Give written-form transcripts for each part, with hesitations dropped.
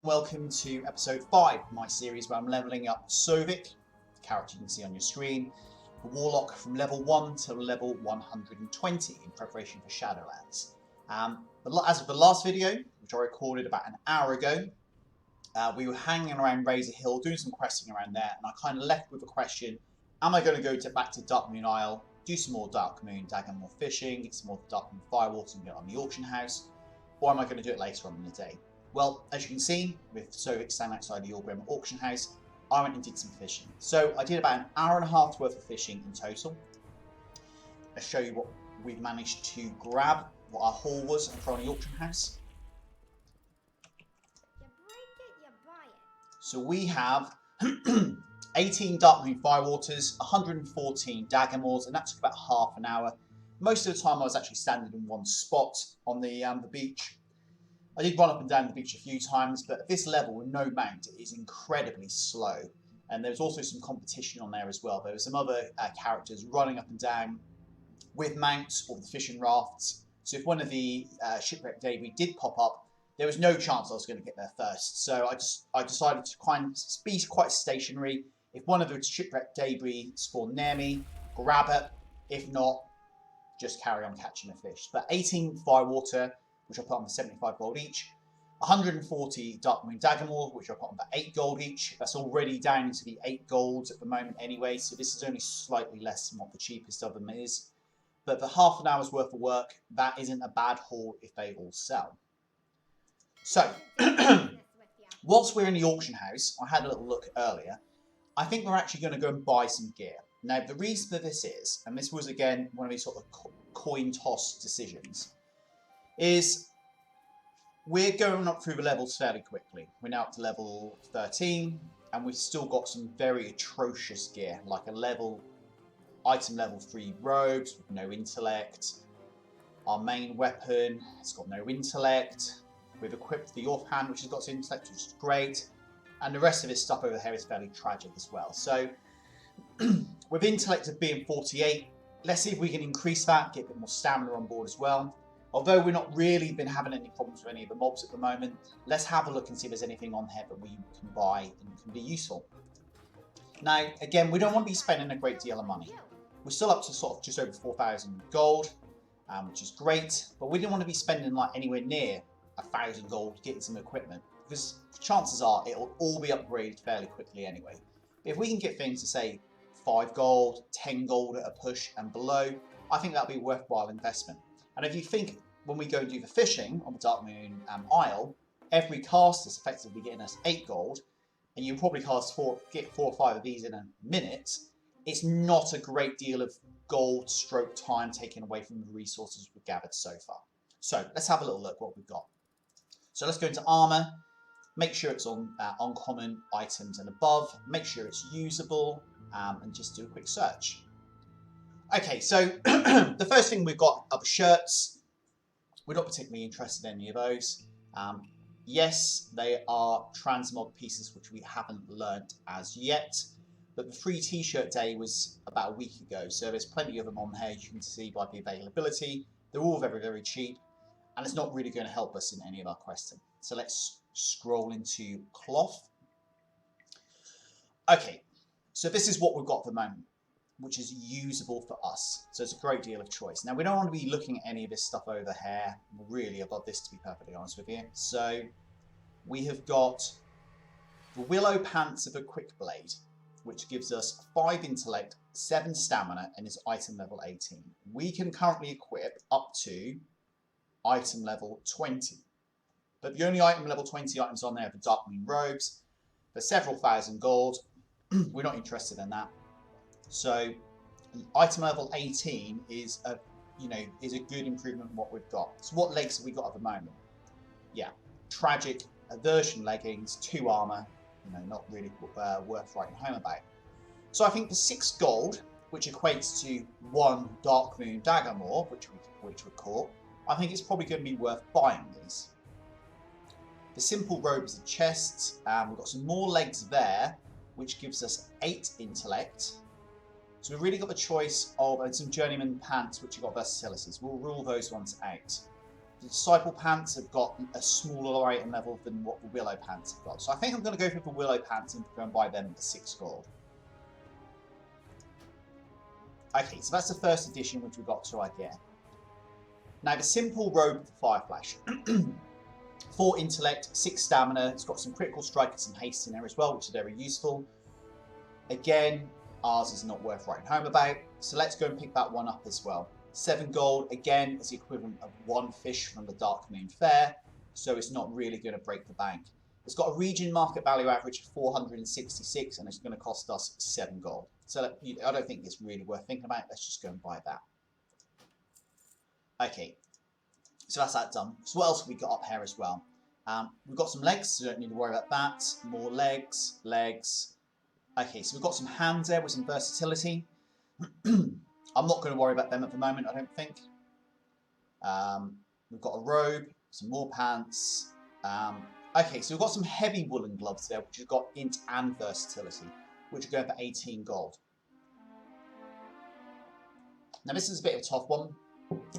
Welcome to episode 5 of my series where I'm levelling up Sovik, the character you can see on your screen, the Warlock from level 1 to level 120 in preparation for Shadowlands. As of the last video, which I recorded about an hour ago, we were hanging around Razor Hill, doing some questing around there, and I kind of left with a question: am I going to go back to Darkmoon Isle, do some more Darkmoon Dagamore fishing, get some more Darkmoon Firewater and get on the auction house, or am I going to do it later on in the day? Well, as you can see, with Sovik standing outside the Orgrim auction house, I went and did some fishing. So I did about an hour and a half worth of fishing in total. I'll show you what we've managed to grab, what our haul was from the auction house. So we have 18 Darkmoon Firewaters, 114 Dagamores, and that took about half an hour. Most of the time I was actually standing in one spot on the beach. I did run up and down the beach a few times, but at this level with no mount, it is incredibly slow. And there was also some competition on there as well. There were some other characters running up and down with mounts or the fishing rafts. So if one of the shipwreck debris did pop up, there was no chance I was going to get there first. So I decided to kind of be quite stationary. If one of the shipwreck debris spawned near me, grab it. If not, just carry on catching a fish. But 18 Firewater, which I put on for 75 gold each. 140 Darkmoon Dagamore, which I put on for 8 gold each. That's already down into the 8 gold at the moment anyway, so this is only slightly less than what the cheapest of them is. But for half an hour's worth of work, that isn't a bad haul if they all sell. So, whilst we're in the auction house, I had a little look earlier, I think we're actually going to go and buy some gear. Now, the reason for this is, and this was again one of these sort of coin toss decisions, is we're going up through the levels fairly quickly. We're now up to level 13, and we've still got some very atrocious gear, like item level 3 robes with no intellect. Our main weapon has got no intellect. We've equipped the offhand, which has got some intellect, which is great. And the rest of this stuff over here is fairly tragic as well. So, with intellect of being 48, let's see if we can increase that, get a bit more stamina on board as well. Although we're not really been having any problems with any of the mobs at the moment, let's have a look and see if there's anything on here that we can buy and can be useful. Now, again, we don't want to be spending a great deal of money. We're still up to sort of just over 4,000 gold, which is great, but we don't want to be spending like anywhere near 1,000 gold getting some equipment, because chances are it'll all be upgraded fairly quickly anyway. If we can get things to say 5 gold, 10 gold at a push and below, I think that'll be a worthwhile investment. And if you think when we go and do the fishing on the Darkmoon Isle, every cast is effectively getting us 8 gold, and you probably get 4 or 5 of these in a minute, it's not a great deal of gold stroke time taken away from the resources we've gathered so far. So let's have a little look what we've got. So let's go into armor, make sure it's on uncommon items and above, make sure it's usable, and just do a quick search. Okay, so the first thing we've got are the shirts. We're not particularly interested in any of those. Yes, they are transmog pieces which we haven't learnt as yet, but the free t-shirt day was about a week ago, so there's plenty of them on here. You can see by the availability. They're all very, very cheap, and it's not really going to help us in any of our questing. So let's scroll into cloth. Okay, so this is what we've got at the moment, which is usable for us. So it's a great deal of choice. Now, we don't want to be looking at any of this stuff over here. We're really above this, to be perfectly honest with you. So we have got the Willow Pants of a Quick Blade, which gives us 5 intellect, 7 stamina, and is item level 18. We can currently equip up to item level 20. But the only item level 20 items on there are the Darkmoon robes. For several thousand gold. We're not interested in that. So item level 18 is a good improvement on what we've got. So what legs have we got at the moment? Yeah, tragic aversion leggings, 2 armor, not really worth writing home about. So I think the 6 gold, which equates to 1 Darkmoon Dagamore, which we caught, I think it's probably going to be worth buying these. The simple robes and chests, we've got some more legs there, which gives us 8 intellect. So we've really got the choice of some journeyman pants, which have got versatilities. We'll rule those ones out. The Disciple Pants have got a smaller item level than what the Willow Pants have got. So I think I'm going to go for the Willow Pants and go and buy them for 6 gold. Okay, so that's the first edition which we got to right there. Now the simple robe of the Fire Flash. 4 intellect, 6 stamina. It's got some critical strike and some haste in there as well, which is very useful. Again, ours is not worth writing home about. So let's go and pick that one up as well. 7 gold, again, is the equivalent of 1 fish from the Dark Moon Fair, so it's not really going to break the bank. It's got a region market value average of 466, and it's going to cost us 7 gold. So I don't think it's really worth thinking about. Let's just go and buy that. Okay, so that's that done. So what else have we got up here as well? We've got some legs, so you don't need to worry about that. More legs, legs. Okay, so we've got some hands there with some versatility. I'm not going to worry about them at the moment, I don't think. We've got a robe, some more pants. Okay, so we've got some heavy woolen gloves there, which have got int and versatility, which are going for 18 gold. Now this is a bit of a tough one.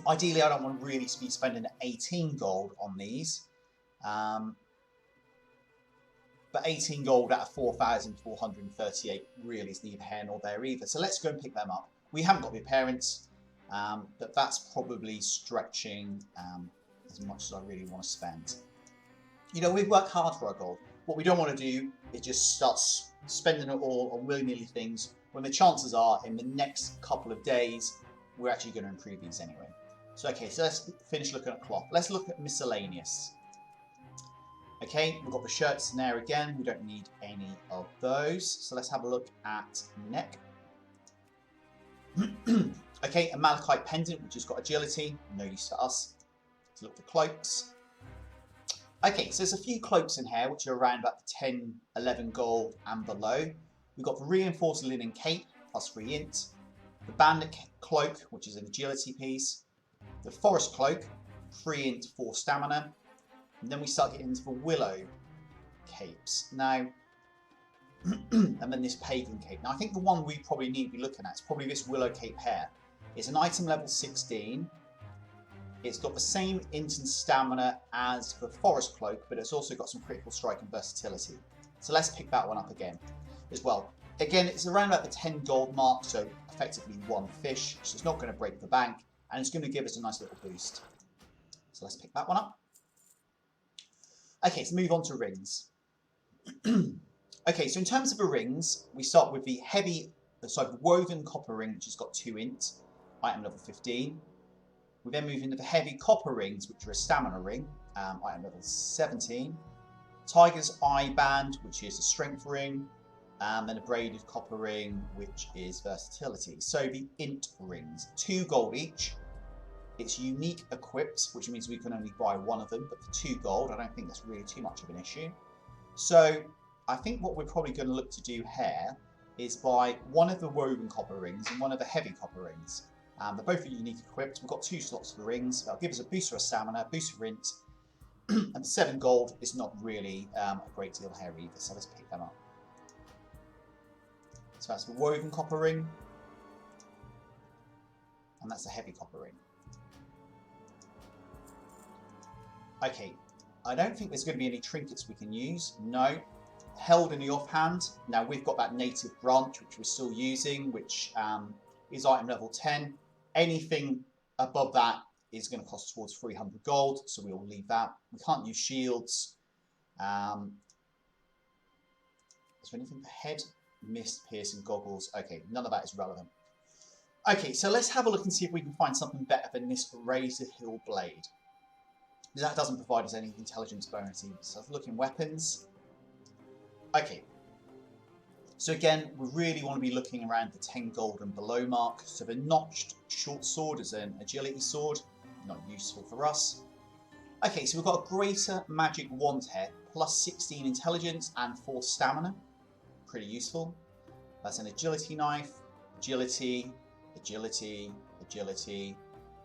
Ideally, I don't want to really be spending 18 gold on these. But 18 gold out of 4,438 really is neither here nor there either. So let's go and pick them up. We haven't got the appearance, but that's probably stretching as much as I really want to spend. You know, we've worked hard for our gold. What we don't want to do is just start spending it all on willy-nilly things when the chances are in the next couple of days we're actually going to improve these anyway. So okay, so let's finish looking at cloth. Let's look at miscellaneous. Okay, we've got the shirts in there again. We don't need any of those. So let's have a look at neck. Okay, a malachite pendant, which has got agility. No use for us. Let's look at the cloaks. Okay, so there's a few cloaks in here, which are around about the 10, 11 gold and below. We've got the reinforced linen cape, plus 3 int. The bandit cloak, which is an agility piece. The forest cloak, 3 int, 4 stamina. And then we start getting into the willow capes. Now, and then this pagan cape. Now, I think the one we probably need to be looking at is probably this willow cape here. It's an item level 16. It's got the same int and stamina as the forest cloak, but it's also got some critical strike and versatility. So let's pick that one up again as well. Again, it's around about the 10 gold mark, so effectively 1 fish. So it's not going to break the bank, and it's going to give us a nice little boost. So let's pick that one up. Okay, so move on to rings. Okay, so in terms of the rings, we start with the the woven copper ring, which has got 2 int, item level 15. We then move into the heavy copper rings, which are a stamina ring, item level 17. Tiger's eye band, which is a strength ring, and then a braided copper ring, which is versatility. So the int rings, 2 gold each. It's unique equipped, which means we can only buy 1 of them, but for 2 gold, I don't think that's really too much of an issue. So I think what we're probably going to look to do here is buy 1 of the woven copper rings and 1 of the heavy copper rings. They're both unique equipped. We've got 2 slots for rings. That'll give us a boost for a stamina, boost for int, and 7 gold is not really a great deal here either, so let's pick them up. So that's the woven copper ring, and that's the heavy copper ring. Okay, I don't think there's going to be any trinkets we can use. No. Held in the offhand. Now we've got that native branch, which we're still using, which is item level 10. Anything above that is going to cost towards 300 gold, so we'll leave that. We can't use shields. Is there anything for head? Mist, piercing, goggles. Okay, none of that is relevant. Okay, so let's have a look and see if we can find something better than this Razor Hill Blade. That doesn't provide us any intelligence bonus either. So look in weapons. Okay. So again, we really want to be looking around the 10 gold and below mark. So the notched short sword is an agility sword. Not useful for us. Okay, so we've got a greater magic wand here. Plus 16 intelligence and 4 stamina. Pretty useful. That's an agility knife. Agility. Agility. Agility.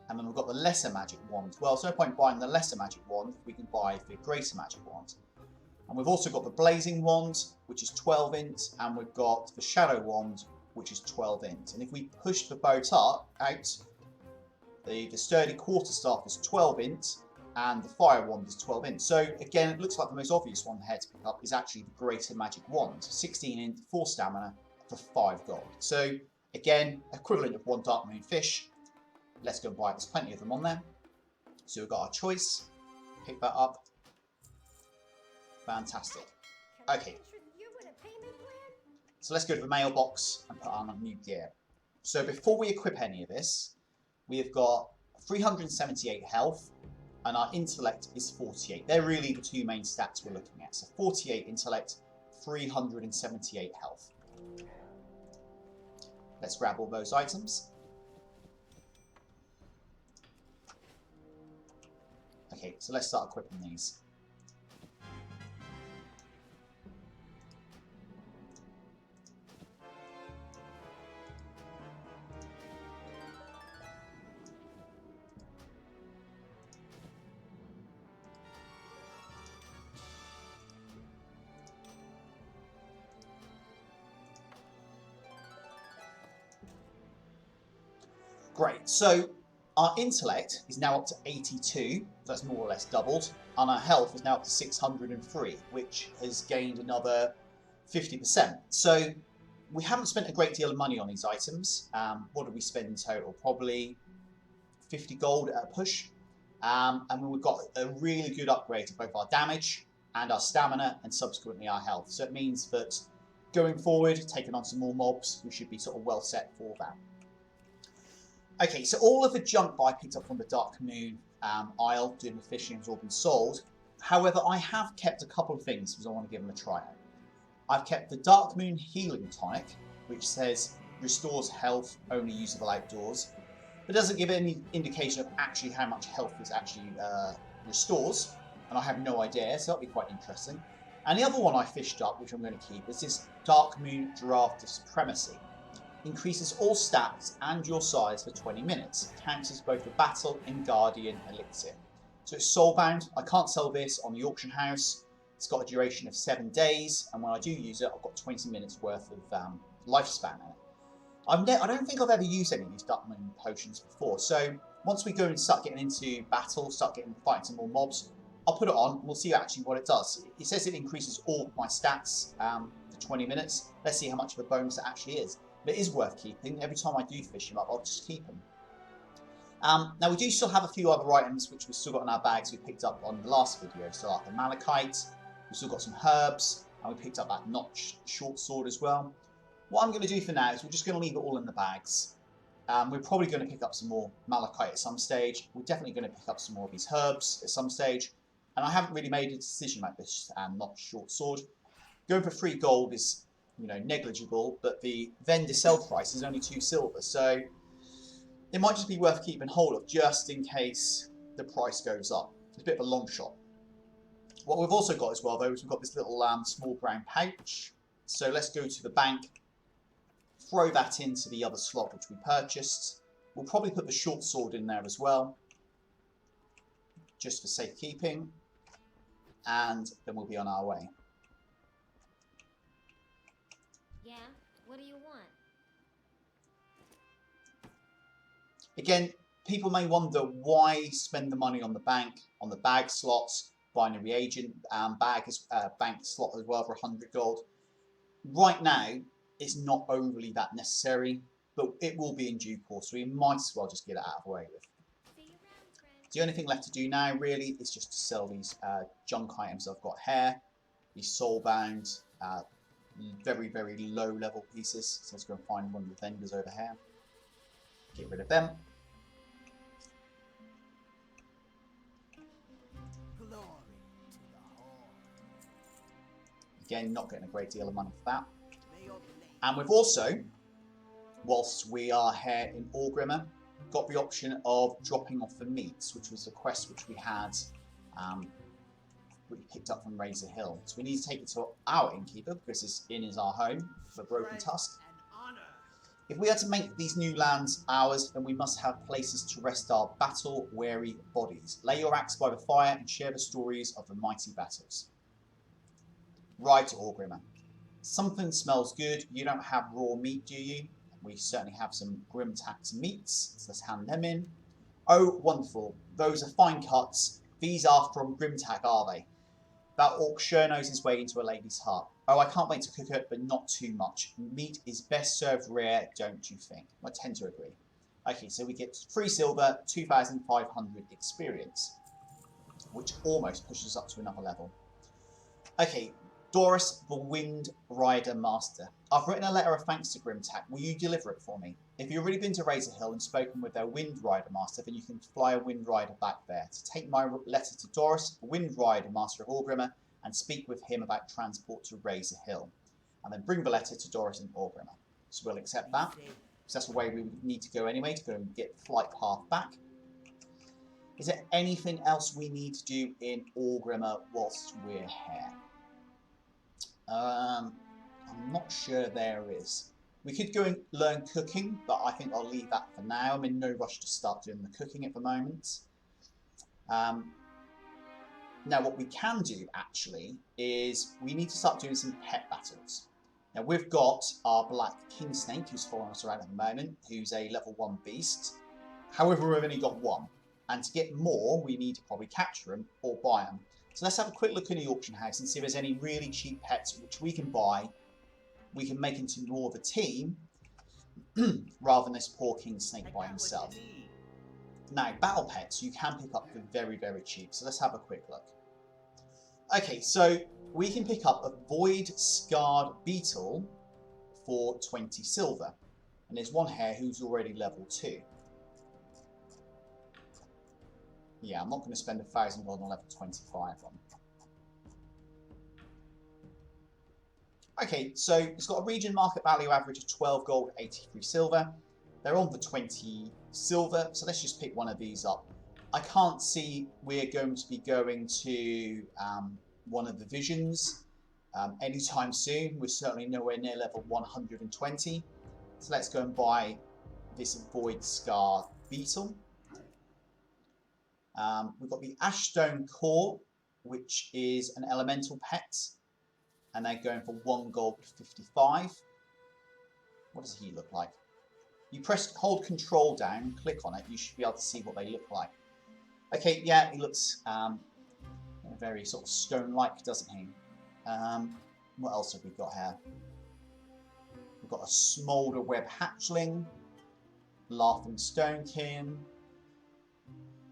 And then we've got the lesser magic wand. Well, there's no point buying the lesser magic wand if we can buy the greater magic wand. And we've also got the blazing wand, which is 12 int, and we've got the shadow wand, which is 12 int. And if we push the boat out, the sturdy quarterstaff is 12 int, and the fire wand is 12 in. So again, it looks like the most obvious one here to pick up is actually the greater magic wand, 16 in, 4 stamina for 5 gold. So again, equivalent of 1 dark moon fish. Let's go and buy it. There's plenty of them on there. So we've got our choice. Pick that up. Fantastic. Okay. So let's go to the mailbox and put on our new gear. So before we equip any of this, we have got 378 health, and our intellect is 48. They're really the 2 main stats we're looking at. So 48 intellect, 378 health. Let's grab all those items. Okay, so let's start equipping these. Great, so our intellect is now up to 82, that's more or less doubled, and our health is now up to 603, which has gained another 50%. So we haven't spent a great deal of money on these items. What did we spend in total? Probably 50 gold at a push. And we've got a really good upgrade to both our damage and our stamina and subsequently our health. So it means that going forward, taking on some more mobs, we should be sort of well set for that. Okay, so all of the junk that I picked up from the Dark Moon Isle doing the fishing has all been sold. However, I have kept a couple of things because I want to give them a try out. I've kept the Dark Moon Healing Tonic, which says restores health only usable outdoors, but doesn't give any indication of actually how much health this actually restores, and I have no idea, so that'll be quite interesting. And the other one I fished up, which I'm going to keep, is this Dark Moon Draft of Supremacy. Increases all stats and your size for 20 minutes. Counts as both a battle and guardian elixir. So it's soulbound. I can't sell this on the auction house. It's got a duration of 7 days, and when I do use it, I've got 20 minutes worth of lifespan in it. I don't think I've ever used any of these Dark Moon potions before, so once we go and start getting into battle, fighting some more mobs, I'll put it on and we'll see actually what it does. It says it increases all my stats for 20 minutes. Let's see how much of a bonus it actually is. But it is worth keeping. Every time I do fish them up, I'll just keep them. Now we do still have a few other items which we've still got in our bags we picked up on the last video. So like the malachite, we've still got some herbs, and we picked up that notched short sword as well. What I'm going to do for now is we're just going to leave it all in the bags. We're probably going to pick up some more malachite at some stage. We're definitely going to pick up some more of these herbs at some stage. And I haven't really made a decision like this notched short sword. Going for 3 gold is, you know, negligible, but the vendor sell price is only 2 silver, so it might just be worth keeping hold of just in case the price goes up. It's a bit of a long shot. What we've also got as well, though, is we've got this little small brown pouch. So let's go to the bank, throw that into the other slot which we purchased. We'll probably put the short sword in there as well, just for safekeeping, and then we'll be on our way. Yeah, what do you want? Again, people may wonder why spend the money on the bank, on the bag slots, buying a reagent bank slot as well for 100 gold. Right now, it's not overly that necessary, but it will be in due course, so we might as well just get it out of the way with. The only thing left to do now, really, is just to sell these junk items I've got here. These soulbound, very, very low level pieces. So let's go and find one of the vendors over here. Get rid of them. Again, not getting a great deal of money for that. And we've also, whilst we are here in Orgrimmar, got the option of dropping off the meats, which was the quest which we had, which we picked up from Razor Hill. So we need to take it to our innkeeper, because this inn is our home for Broken Tusk. If we are to make these new lands ours, then we must have places to rest our battle-weary bodies. Lay your axe by the fire and share the stories of the mighty battles. Ride to Orgrimmar. Something smells good. You don't have raw meat, do you? We certainly have some Grimtax meats, so let's hand them in. Oh, wonderful. Those are fine cuts. These are from Grimtag, are they? That orc sure knows his way into a lady's heart. Oh, I can't wait to cook it, but not too much. Meat is best served rare, don't you think? I tend to agree. Okay, so we get 3 silver, 2,500 experience, which almost pushes us up to another level. Okay, Doris, the Wind Rider Master. I've written a letter of thanks to Grimtag. Will you deliver it for me? If you've already been to Razor Hill and spoken with their Wind Rider Master, then you can fly a Wind Rider back there. To take my letter to Doris, the Wind Rider Master of Orgrimmar, and speak with him about transport to Razor Hill. And then bring the letter to Doris and Orgrimmar. So we'll accept that, because that's the way we would need to go anyway, to go and get the flight path back. Is there anything else we need to do in Orgrimmar whilst we're here? I'm not sure there is. We could go and learn cooking, but I think I'll leave that for now. I'm in no rush to start doing the cooking at the moment. Now, what we can do, actually, is we need to start doing some pet battles. Now, we've got our Black King Snake, who's following us around at the moment, who's a level 1 beast. However, we've only got 1. And to get more, we need to probably capture them or buy them. So let's have a quick look in the auction house and see if there's any really cheap pets which we can buy. We can make into more of a team rather than this poor king snake by himself. Now, battle pets you can pick up for very, very cheap. So let's have a quick look. Okay, so we can pick up a Void Scarred Beetle for 20 silver. And there's one here who's already level 2. Yeah, I'm not going to spend 1,000 gold on level 25 on. Okay, so it's got a region market value average of 12 gold, 83 silver. They're on for 20 silver, so let's just pick one of these up. I can't see we're going to be going to one of the visions anytime soon. We're certainly nowhere near level 120. So let's go and buy this Void Scar Beetle. We've got the Ashstone Core, which is an elemental pet. And they're going for 1 gold 55. What does he look like? You hold control down, click on it, you should be able to see what they look like. Okay, yeah, he looks very sort of stone-like, doesn't he? What else have we got here? We've got a Smolder Web Hatchling, Laughing Stonekin,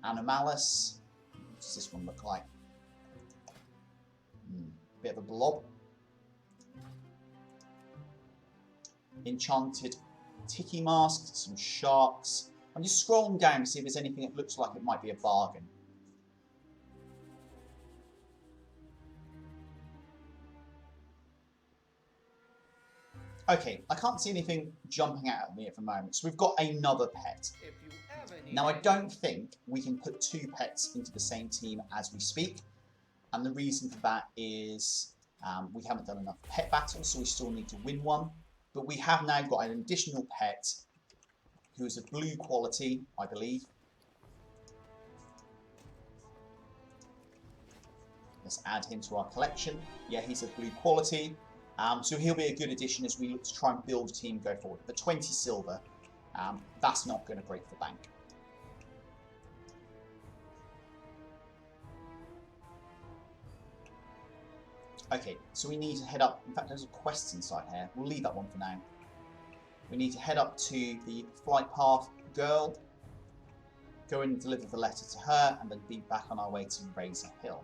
Animalis. What does this one look like? Bit of a blob. Enchanted Tiki Mask, some sharks. I'm just scrolling down to see if there's anything that looks like it might be a bargain. Okay, I can't see anything jumping out at me at the moment, so we've got another pet. Now, I don't think we can put 2 pets into the same team as we speak, and the reason for that is we haven't done enough pet battles, so we still need to win one. But we have now got an additional pet who is of blue quality, I believe. Let's add him to our collection. Yeah, he's of blue quality. So he'll be a good addition as we look to try and build a team go forward. But 20 silver, that's not going to break the bank. Okay, so we need to head up. In fact, there's a quest inside here. We'll leave that one for now. We need to head up to the flight path girl, go and deliver the letter to her, and then be back on our way to Razor Hill.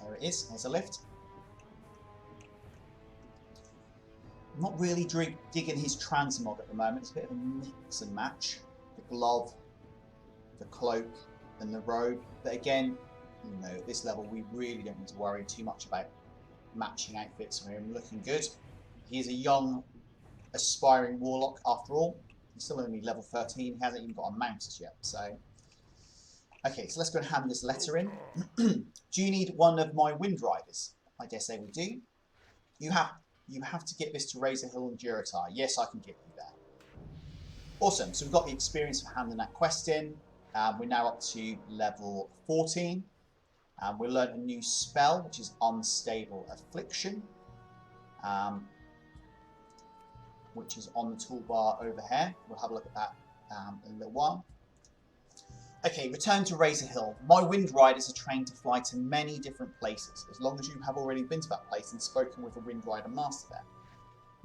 There it is. There's a lift. I'm not really digging his transmog at the moment. It's a bit of a mix and match. The glove, the cloak, and the robe. But again, you know, at this level, we really don't need to worry too much about matching outfits for him looking good. He is a young, aspiring warlock after all. He's still only level 13. He hasn't even got a mount yet. So, okay, so let's go and hand this letter in. Do you need one of my Wind Riders? I dare say we do. You have to get this to Razor Hill and Durotar. Yes, I can get you there. Awesome. So we've got the experience of handing that quest in. We're now up to level 14. We'll learn a new spell, which is Unstable Affliction, which is on the toolbar over here. We'll have a look at that in a little while. Okay, return to Razor Hill. My Wind Riders are trained to fly to many different places, as long as you have already been to that place and spoken with a Wind Rider Master there.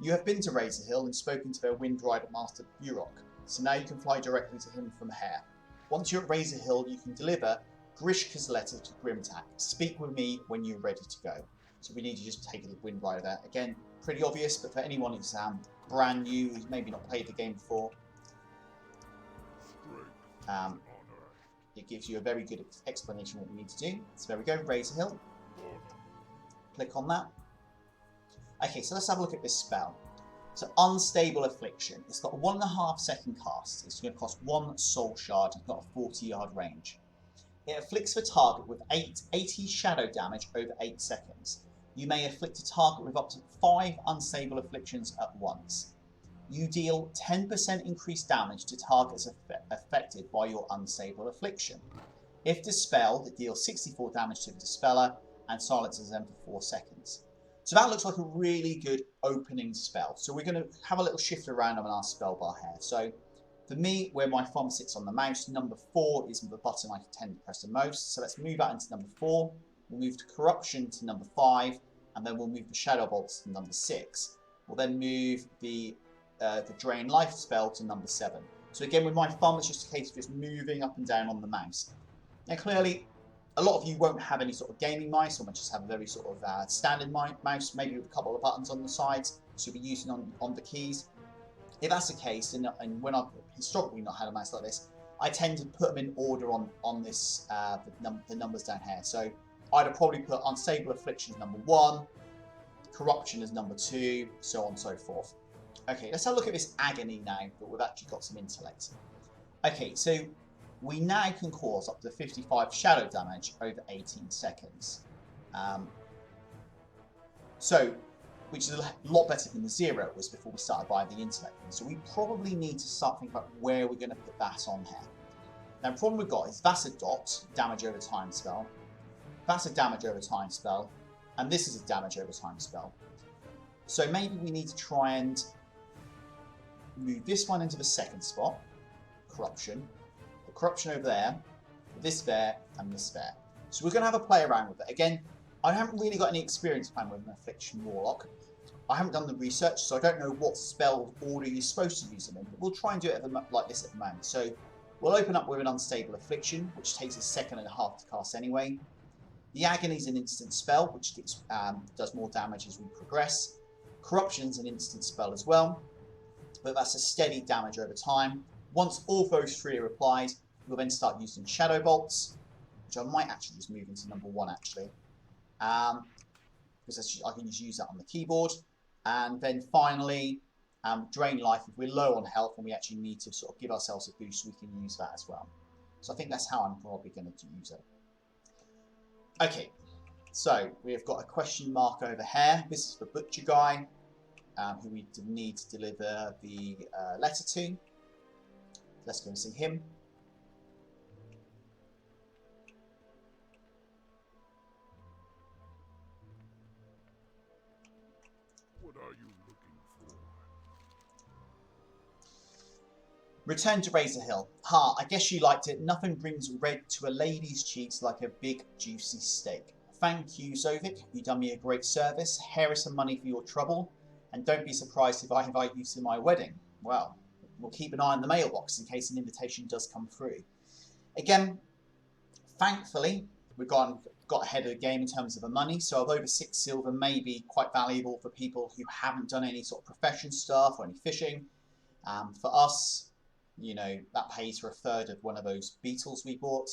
You have been to Razor Hill and spoken to their Wind Rider Master Durotar, so now you can fly directly to him from here. Once you're at Razor Hill, you can deliver Grishka's letter to Grimtak. Speak with me when you're ready to go. So we need to just take a Wind Rider there. Again, pretty obvious, but for anyone who's brand new, who's maybe not played the game before, it gives you a very good explanation of what we need to do. So there we go, Razor Hill. Click on that. Okay, so let's have a look at this spell. So Unstable Affliction. It's got a 1.5 second cast. It's going to cost 1 soul shard. It's got a 40-yard range. It afflicts the target with 80 shadow damage over 8 seconds. You may afflict a target with up to 5 unstable afflictions at once. You deal 10% increased damage to targets affected by your unstable affliction. If dispelled, it deals 64 damage to the dispeller and silences them for 4 seconds. So that looks like a really good opening spell. So we're going to have a little shift around on our spell bar here. So for me, where my thumb sits on the mouse, number 4 is the button I tend to press the most. So let's move that into number 4. We'll move to Corruption to number 5, and then we'll move the Shadow Bolts to number 6. We'll then move the Drain Life spell to number 7. So again, with my thumb, it's just a case of just moving up and down on the mouse. Now clearly, a lot of you won't have any sort of gaming mice, or might just have a very sort of standard mouse, maybe with a couple of buttons on the sides, so you'll be using on the keys. If that's the case, and when I've historically not had a mouse like this, I tend to put them in order on this the numbers down here. So I'd have probably put Unstable Affliction as number 1, Corruption as number 2, so on and so forth. Okay, let's have a look at this Agony now, but we've actually got some intellect. Okay, so we now can cause up to 55 shadow damage over 18 seconds. Which is a lot better than the 0 it was before we started buying the intellect. So we probably need to start thinking about where we're going to put that on here. Now the problem we've got is that's a dot, damage over time spell. That's a damage over time spell. And this is a damage over time spell. So maybe we need to try and move this one into the second spot. Corruption. The Corruption over there. This there. And this there. So we're going to have a play around with it. Again, I haven't really got any experience playing with an Affliction Warlock. I haven't done the research, so I don't know what spell order you're supposed to use them in, but we'll try and do it like this at the moment. So we'll open up with an Unstable Affliction, which takes a 1.5 seconds to cast anyway. The Agony is an instant spell, which does more damage as we progress. Corruption is an instant spell as well, but that's a steady damage over time. Once all those 3 are applied, we'll then start using Shadow Bolts, which I might actually just move into number 1 actually. Because I can just use that on the keyboard. And then finally, Drain Life. If we're low on health and we actually need to sort of give ourselves a boost, we can use that as well. So I think that's how I'm probably going to use it. Okay, so we've got a question mark over here. This is the Butcher guy, who we need to deliver the letter to. Let's go and see him. Return to Razor Hill. Ha, I guess you liked it. Nothing brings red to a lady's cheeks like a big, juicy steak. Thank you, Sovik. You've done me a great service. Here is some money for your trouble. And don't be surprised if I invite you to my wedding. Well, we'll keep an eye on the mailbox in case an invitation does come through. Again, thankfully, we've got ahead of the game in terms of the money. So over 6 silver may be quite valuable for people who haven't done any sort of profession stuff or any fishing. For us, you know, that pays for 1/3 of one of those beetles we bought.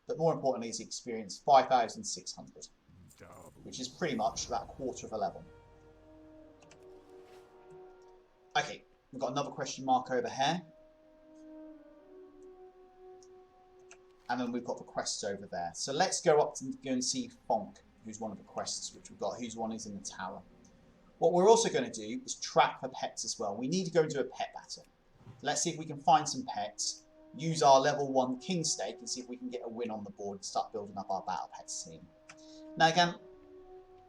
But more importantly is the experience, 5,600, which is pretty much about 1/4 of a level. Okay, we've got another question mark over here. And then we've got the quests over there. So let's go up and go and see Fonk, who's one of the quests which we've got, who's one who's in the tower. What we're also going to do is track for pets as well. We need to go and do a pet battle. Let's see if we can find some pets use our level 1 king stake and see if we can get a win on the board and start building up our battle pets team. Now again,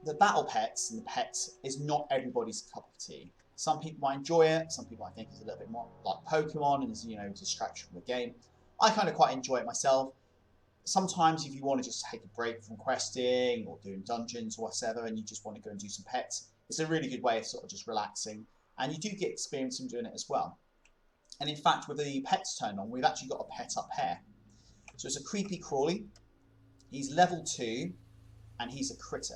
the battle pets and the pets is not everybody's cup of tea. Some people might enjoy it, some people I think is a little bit more like Pokemon and is, you know, distraction from the game. I kind of quite enjoy it myself. Sometimes if you want to just take a break from questing or doing dungeons or whatever and you just want to go and do some pets, it's a really good way of sort of just relaxing, and you do get experience from doing it as well. And in fact, with the pets turned on, we've actually got a pet up here. So it's a creepy crawly. He's level 2 and he's a critter.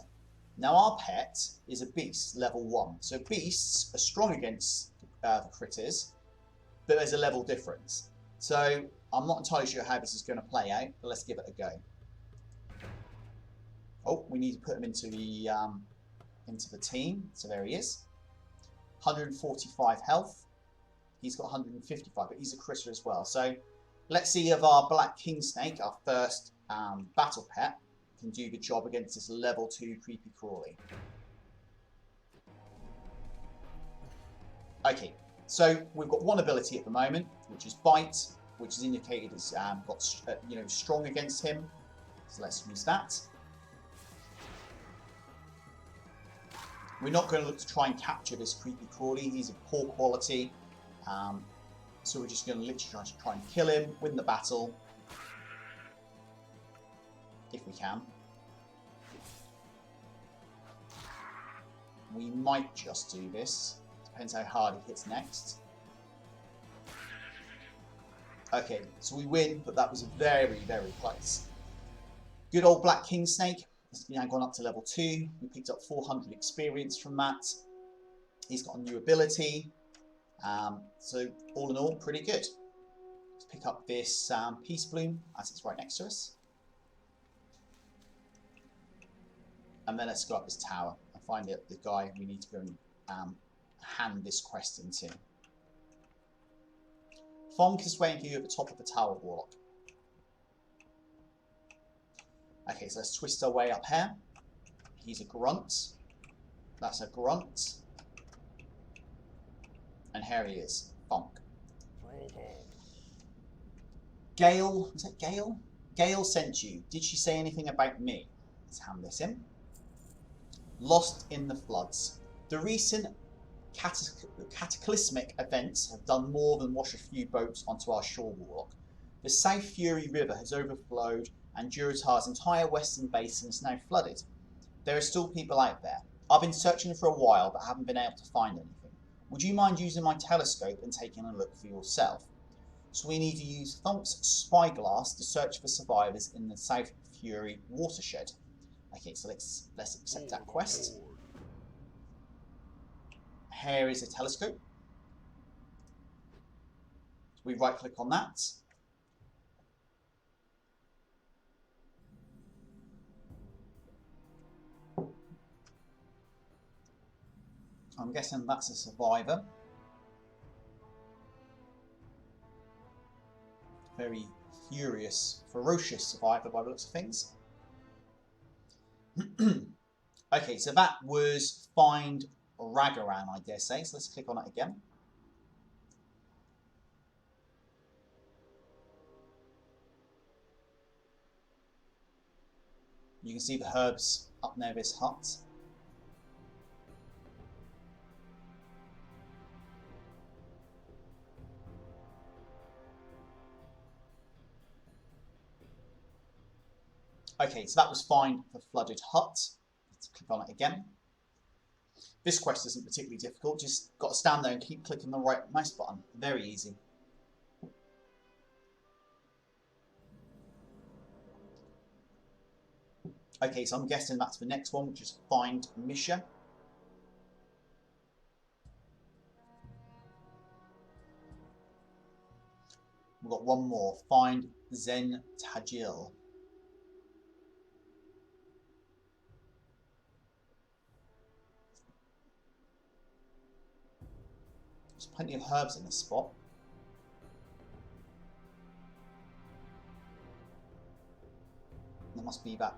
Now our pet is a beast, level 1. So beasts are strong against the critters, but there's a level difference. So I'm not entirely sure how this is going to play out, but let's give it a go. Oh, we need to put him into the team. So there he is. 145 health. He's got 155, but he's a critter as well. So let's see if our Black King Snake, our first battle pet, can do the job against this level 2 creepy crawly. Okay, so we've got one ability at the moment, which is Bite, which is indicated as got strong against him. So let's use that. We're not going to look to try and capture this creepy crawly. He's of poor quality, so we're just going to literally try and kill him, win the battle, if we can. We might just do this. Depends how hard he hits next. Okay, so we win, but that was very, very close. Good old Black King Snake has now gone up to level 2. We picked up 400 experience from that. He's got a new ability. So all in all, pretty good. Let's pick up this Peace Bloom as it's right next to us. And then let's go up this tower and find the guy we need to go and hand this quest into. Fonk is waiting for you at the top of the tower, Warlock. Okay, so let's twist our way up here. He's a grunt. That's a grunt. And here he is, Fonk. Gale, is that Gale? Gale sent you. Did she say anything about me? Let's hand this in. Lost in the floods. The recent cataclysmic events have done more than wash a few boats onto our shore, Warlock. The South Fury River has overflowed and Durotar's entire western basin is now flooded. There are still people out there. I've been searching for a while but haven't been able to find anything. Would you mind using my telescope and taking a look for yourself? So we need to use Thunk's spyglass to search for survivors in the South Fury watershed. Okay, so let's accept that quest. Here is a telescope. We right click on that. I'm guessing that's a survivor. Very furious, ferocious survivor by the looks of things. Okay, so that was Find Ragaran, I dare say. So let's click on it again. You can see the herbs up near this hut. Okay, so that was Find the Flooded Hut. Let's click on it again. This quest isn't particularly difficult, just got to stand there and keep clicking the right mouse button. Very easy. Okay, so I'm guessing that's the next one, which is Find Misha. We've got one more, Find Zen Tajil. There's plenty of herbs in this spot. There must be that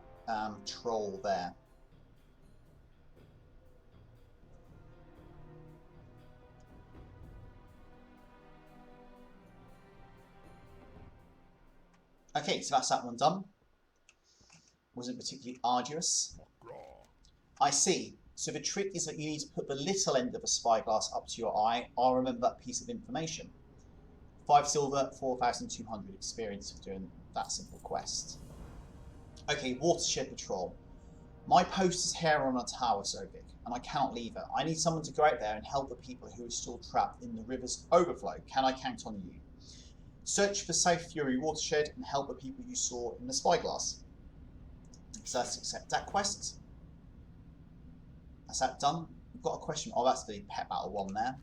troll there. Okay, so that's that one done. Wasn't particularly arduous. I see. So the trick is that you need to put the little end of a spyglass up to your eye. I'll remember that piece of information. 5 silver, 4,200 experience for doing that simple quest. Okay, watershed patrol. My post is here on a tower, Sovik, and I cannot leave it. I need someone to go out there and help the people who are still trapped in the river's overflow. Can I count on you? Search for South Fury watershed and help the people you saw in the spyglass. So let's accept that quest. That's that done. We've got a question. Oh, that's the pet battle one there.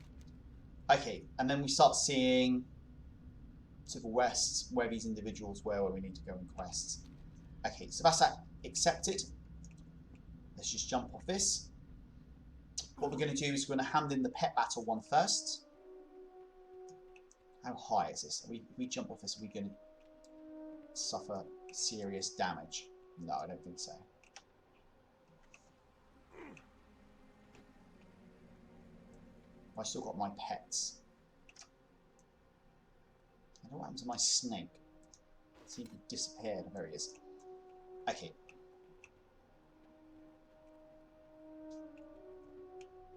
Okay, and then we start seeing to the west where these individuals were, where we need to go in quests. Okay, so that's that accepted. Let's just jump off this. What we're going to do is we're going to hand in the pet battle one first. How high is this? If we jump off this, are we going to suffer serious damage? No, I don't think so. I've still got my pets. I don't know what happened to my snake. It seemed to have disappeared. There he is. Okay.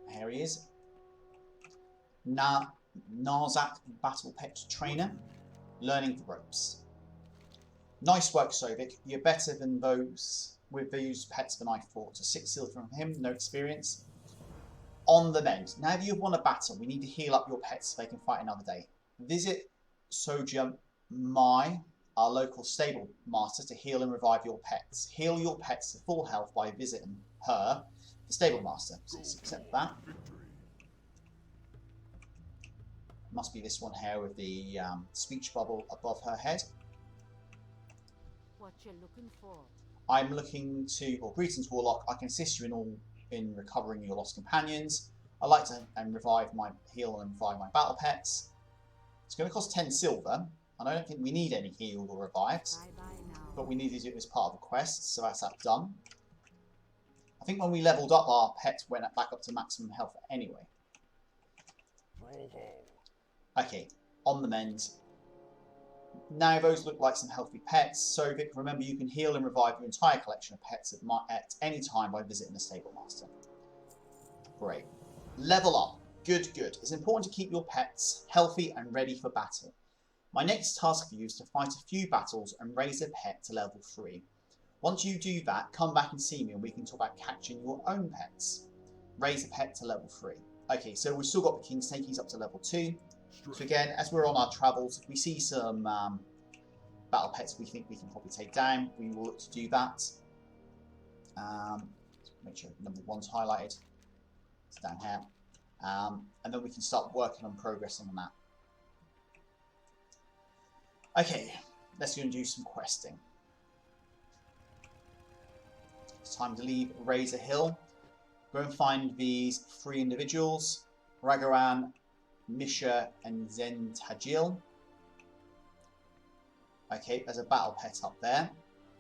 Here he is. Narzak Battle Pet Trainer. Learning the ropes. Nice work, Sovik. You're better than those with those pets than I thought. So 6 silver from him, no experience. On the mend. Now that you've won a battle, we need to heal up your pets so they can fight another day. Visit Soja Mai, our local stable master, to heal and revive your pets. Heal your pets to full health by visiting her, the stable master. So let's accept that. Must be this one here with the speech bubble above her head. What you're looking for? I'm looking to, well, greetings, Warlock. I can assist you in recovering your lost companions. I like to heal and revive my battle pets. It's going to cost 10 silver, and I don't think we need any healed or revived, but we need to do it as part of a quest, so that's that done. I think when we leveled up, our pets went back up to maximum health anyway. Okay, on the mend. Now those look like some healthy pets. Sovik, remember you can heal and revive your entire collection of pets at any time by visiting the stable master. Great. Level up. Good, good. It's important to keep your pets healthy and ready for battle. My next task for you is to fight a few battles and raise a pet to level 3. Once you do that, come back and see me and we can talk about catching your own pets. Raise a pet to level 3. Okay, so we've still got the king snake, he's up to level 2. So again, as we're on our travels, if we see some battle pets we think we can probably take down, we will look to do that. Make sure number 1's highlighted. It's down here. And then we can start working on progressing on that. Okay, let's go and do some questing. It's time to leave Razor Hill. Go and find these 3 individuals. Ragaran, Misha and Zentajil. Okay, there's a battle pet up there.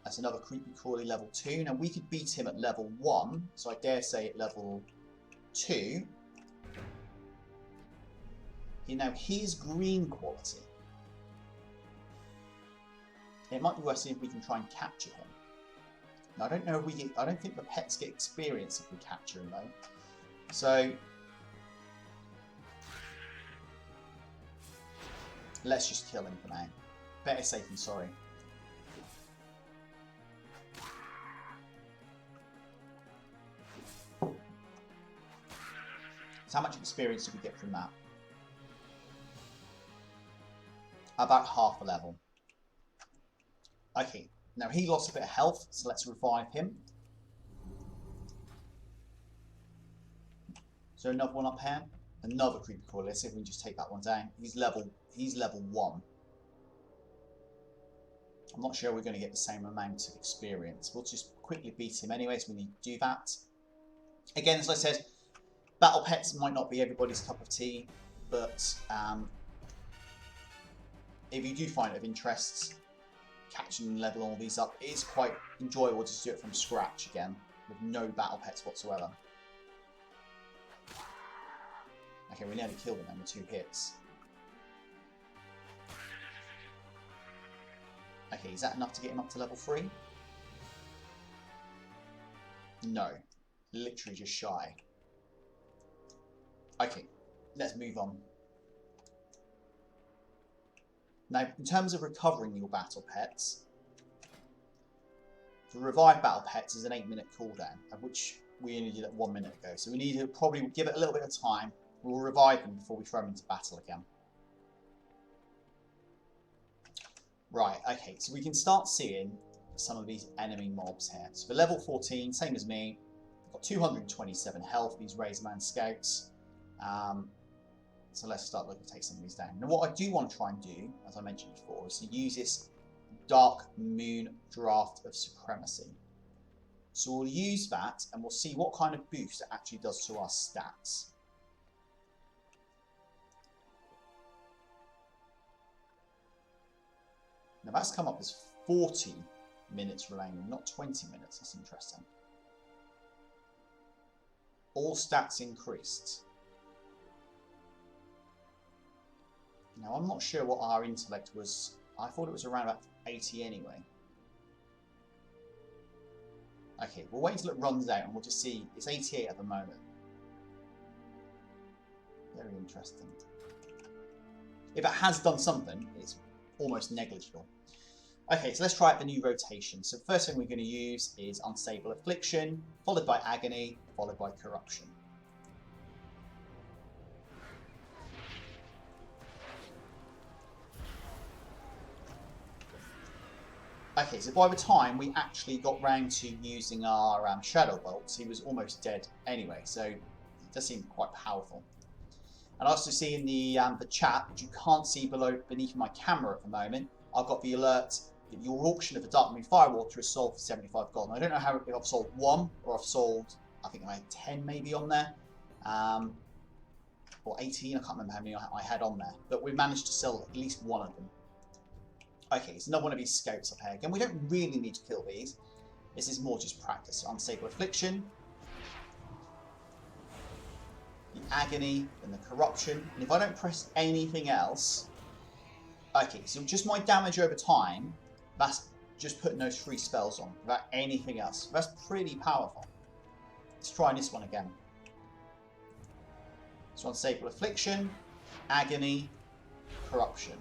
That's another creepy crawly level 2. Now we could beat him at level 1, so I dare say at level 2. You know, he is green quality. It might be worth seeing if we can try and capture him. Now, I don't know if we get, I don't think the pets get experience if we capture him though. So let's just kill him for now. Better safe than sorry. So how much experience did we get from that? About half a level. Okay, now he lost a bit of health, so let's revive him. So another one up here. Another creepy crawler. Let's see if we can just take that one down. He's level 1. I'm not sure we're going to get the same amount of experience. We'll just quickly beat him anyway, so we need to do that. Again, as I said, battle pets might not be everybody's cup of tea, but if you do find it of interest, catching and leveling all these up, it is quite enjoyable to do it from scratch again, with no battle pets whatsoever. Okay, we nearly killed him then with 2 hits. Okay, Okay, is that enough to get him up to level 3? No. Literally just shy. Okay, let's move on. Now, in terms of recovering your battle pets, the revived battle pets is an 8-minute cooldown, of which we only did it 1 minute ago. So we need to probably give it a little bit of time. We'll revive them before we throw them into battle again. Right, okay, so we can start seeing some of these enemy mobs here. So for level 14, same as me, I've got 227 health, these Razorman Scouts. So let's start looking to take some of these down. Now what I do want to try and do, as I mentioned before, is to use this Dark Moon Draft of Supremacy. So we'll use that and we'll see what kind of boost it actually does to our stats. Now that's come up as 40 minutes remaining, not 20 minutes. That's interesting. All stats increased. Now I'm not sure what our intellect was. I thought it was around about 80 anyway. Okay, we'll wait until it runs out and we'll just see. It's 88 at the moment. Very interesting. If it has done something, it's almost negligible. Okay, so let's try out the new rotation. So the first thing we're going to use is Unstable Affliction, followed by Agony, followed by Corruption. Okay, so by the time we actually got round to using our Shadow Bolts, he was almost dead anyway, so it does seem quite powerful. And I also see in the chat, which you can't see beneath my camera at the moment, I've got the alert that your auction of the Dark Moon Firewater is sold for 75 gold. And I don't know if I've sold 1 or I've sold, I think I had 10 maybe on there, or 18. I can't remember how many I had on there, but we managed to sell at least 1 of them. Okay, so another one of these scouts up here. Again, we don't really need to kill these. This is more just practice. Unstable Affliction, the Agony, and the Corruption. And if I don't press anything else... Okay, so just my damage over time, that's just putting those 3 spells on, without anything else. That's pretty powerful. Let's try this one again. So Unstable Affliction, Agony, Corruption.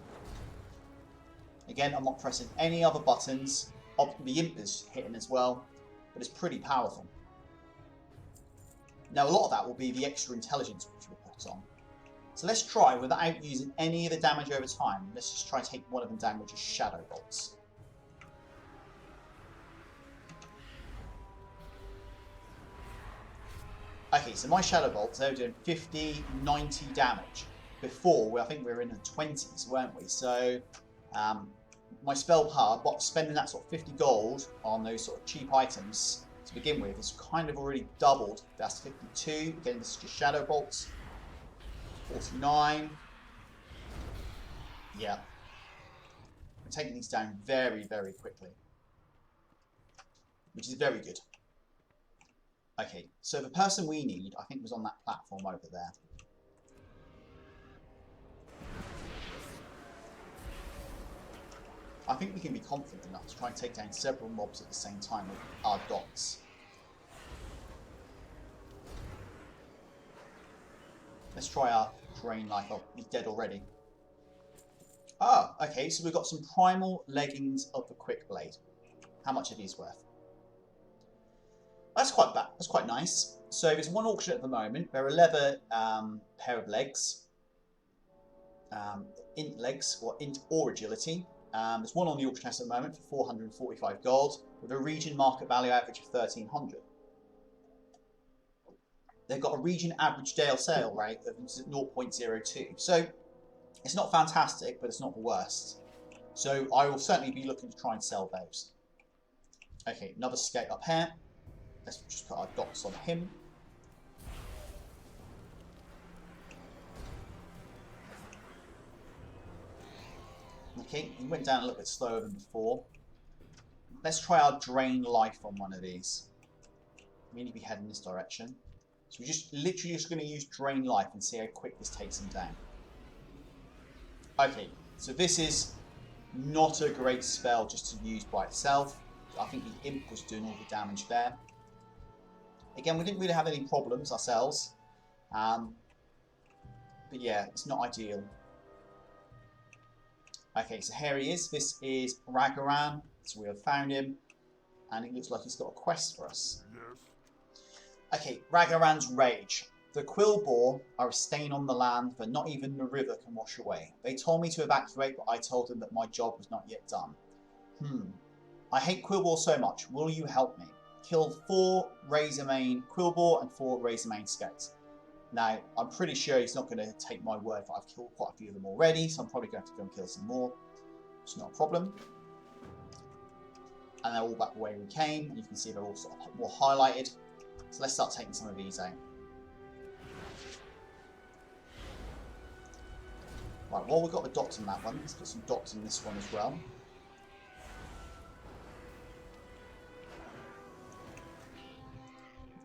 Again, I'm not pressing any other buttons. The Imp is hitting as well, but it's pretty powerful. Now, a lot of that will be the extra intelligence which we put on. So let's try, without using any of the damage over time, let's just try and take one of them down with just Shadow Bolts. Okay, so my Shadow Bolts, they were doing 50, 90 damage. Before, I think we were in the 20s, weren't we? So... my spell power, but spending that sort of 50 gold on those sort of cheap items to begin with is kind of already doubled. That's 52. Again, this is just Shadow Bolts. 49. Yeah. We're taking these down very, very quickly, which is very good. Okay, so the person we need, I think, was on that platform over there. I think we can be confident enough to try and take down several mobs at the same time with our dots. Let's try our Drain Life. Oh, he's dead already. Ah, okay, so we've got some Primal Leggings of the Quick Blade. How much are these worth? That's quite bad. That's quite nice. So there's one auction at the moment. They're a leather pair of legs. Int legs, or int or agility. There's one on the auction house at the moment for 445 gold, with a region market value average of 1300. They've got a region average day sale rate of 0.02. So it's not fantastic, but it's not the worst. So I will certainly be looking to try and sell those. Okay, another scout up here. Let's just put our dots on him. Okay, he went down a little bit slower than before. Let's try our Drain Life on one of these. We need to be heading this direction. So we're just literally just going to use Drain Life and see how quick this takes him down. Okay, so this is Not a great spell just to use by itself. I think the Imp was doing all the damage there. Again, we didn't really have any problems ourselves. But yeah, it's not ideal. Okay, so here he is. This is Ragaran. So we have found him. And it looks like he's got a quest for us. Yes. Okay, Ragaran's Rage. The Quillboar are a stain on the land that not even the river can wash away. They told me to evacuate, but I told them that my job was not yet done. I hate Quillboar so much. Will you help me? Kill 4 Razormane Quillboar and 4 Razormane Skates. Now, I'm pretty sure he's not going to take my word for I've killed quite a few of them already, so I'm probably going to have to go and kill some more. It's not a problem. And they're all back the way we came, and you can see they're all sort of more highlighted. So let's start taking some of these out. Right, well, we've got the dots in that one. Let's put some dots in this one as well.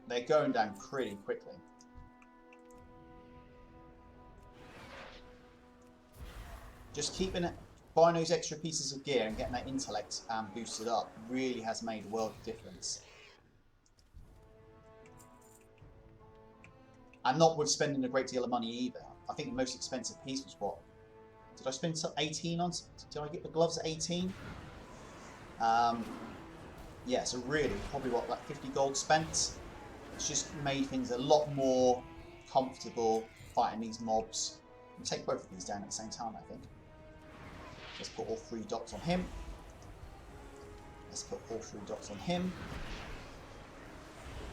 They're going down pretty quickly. Just buying those extra pieces of gear and getting that intellect boosted up really has made a world of difference. And not with spending a great deal of money either. I think the most expensive piece was what? Did I spend 18 on? Did I get the gloves at 18? Yeah, so really, probably what, like 50 gold spent? It's just made things a lot more comfortable fighting these mobs. We'll take both of these down at the same time, I think. Let's put all 3 dots on him. Let's put all 3 dots on him.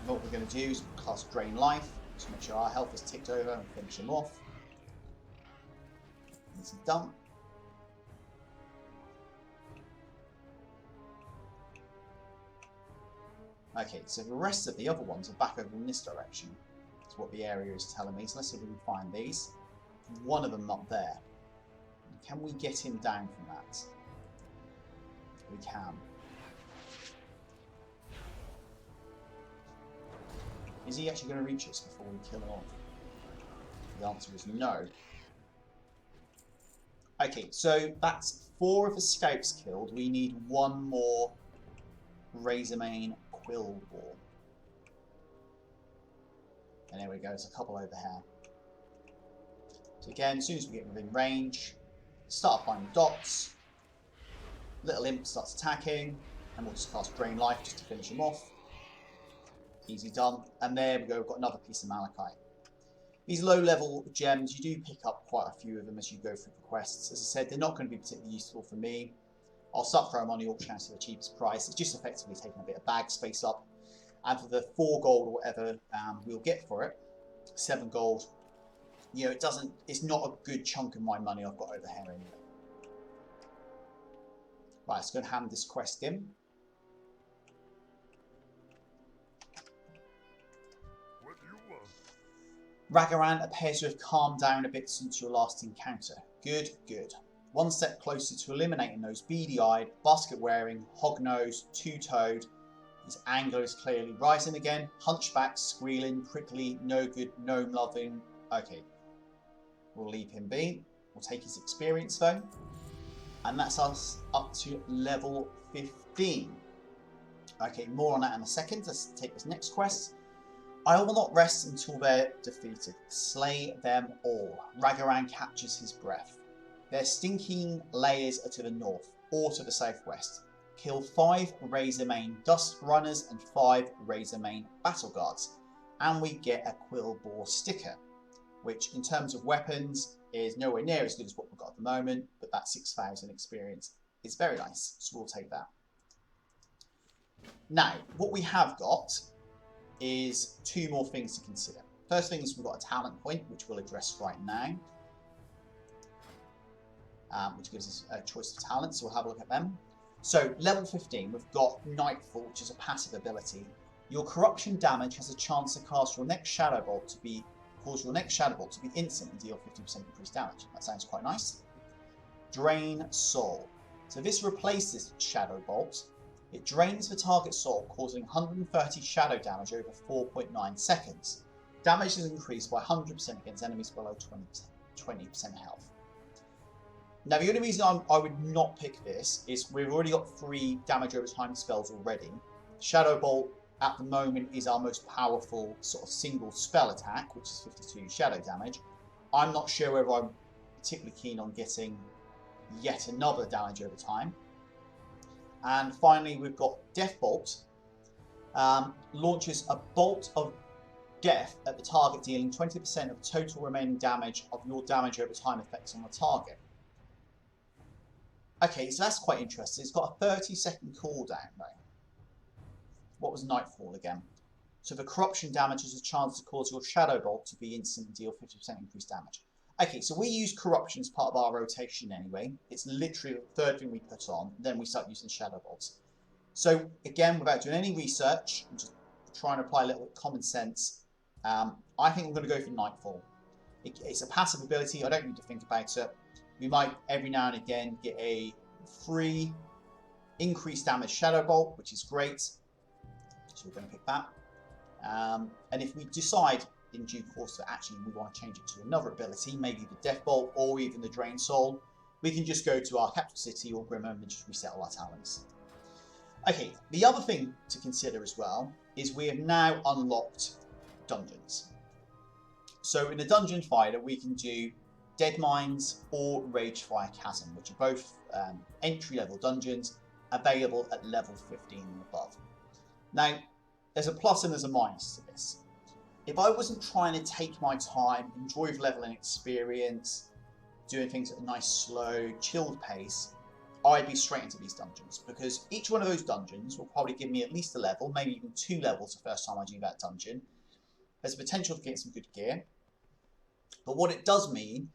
And what we're going to do is cast Drain Life, just make sure our health is ticked over and finish him off. This is done. Okay, so the rest of the other ones are back over in this direction. That's what the area is telling me. So let's see if we can find these. One of them not there. Can we get him down from that? We can. Is he actually going to reach us before we kill him off? The answer is no. Okay, so that's 4 of the scouts killed. We need 1 more Razormane Quillboar. And there we go, there's a couple over here. So again, as soon as we get within range, start applying dots. Little Imp starts attacking, and we'll just cast Drain Life just to finish him off. Easy done. And there we go, we've got another piece of Malachite. These low-level gems, you do pick up quite a few of them as you go through the quests. As I said, they're not going to be particularly useful for me. I'll start throwing them on the auction house for the cheapest price. It's just effectively taking a bit of bag space up. And for the 4 gold or whatever we'll get for it, 7 gold, you know, it's not a good chunk of my money I've got over here anyway. Right, let's go and hand this quest in. Ragaran appears to have calmed down a bit since your last encounter. Good, good. 1 step closer to eliminating those beady-eyed, basket-wearing, hog-nosed, two-toed. His anger is clearly rising again. Hunchback, squealing, prickly, no good, gnome-loving. Okay. We'll leave him be. We'll take his experience though. And that's us up to level 15. Okay, more on that in a second. Let's take this next quest. I will not rest until they're defeated. Slay them all. Ragaran captures his breath. Their stinking layers are to the north or to the southwest. Kill 5 Razormane Dust Runners and 5 Razormane Battle Guards. And we get a Quillboar sticker, which in terms of weapons is nowhere near as good as what we've got at the moment, but that 6,000 experience is very nice, so we'll take that. Now, what we have got is 2 more things to consider. First thing is we've got a talent point, which we'll address right now, which gives us a choice of talents, so we'll have a look at them. So, level 15, we've got Nightfall, which is a passive ability. Your corruption damage has a chance to cause your next Shadow Bolt to be instant and deal 50% increased damage. That sounds quite nice. Drain Soul. So this replaces Shadow Bolt. It drains the target soul, causing 130 shadow damage over 4.9 seconds. Damage is increased by 100% against enemies below 20% health. Now, the only reason I would not pick this is we've already got 3 damage over time spells already. Shadow Bolt at the moment is our most powerful sort of single spell attack, which is 52 shadow damage. I'm not sure whether I'm particularly keen on getting yet another damage over time. And finally, we've got Death Bolt. Launches a bolt of death at the target, dealing 20% of total remaining damage of your damage over time effects on the target. Okay, so that's quite interesting. It's got a 30-second cooldown though. What was Nightfall again? So the corruption damage has a chance to cause your Shadow Bolt to be instant and deal 50% increased damage. Okay, so we use corruption as part of our rotation anyway. It's literally the third thing we put on, then we start using Shadow Bolts. So again, without doing any research, I'm just trying to apply a little common sense, I think I'm going to go for Nightfall. It's a passive ability, I don't need to think about it. We might every now and again get a free increased damage Shadow Bolt, which is great. So we're going to pick that. And if we decide in due course that actually we want to change it to another ability, maybe the Death Bolt or even the Drain Soul, we can just go to our capital city or Grimham and just reset all our talents. Okay, the other thing to consider as well is we have now unlocked dungeons. So in the Dungeon Finder we can do Dead Mines or Ragefire Chasm, which are both entry-level dungeons available at level 15 and above. Now, there's a plus and there's a minus to this. If I wasn't trying to take my time, enjoy leveling experience, doing things at a nice, slow, chilled pace, I'd be straight into these dungeons, because each one of those dungeons will probably give me at least a level, maybe even 2 levels the first time I do that dungeon. There's a potential to get some good gear. But what it does mean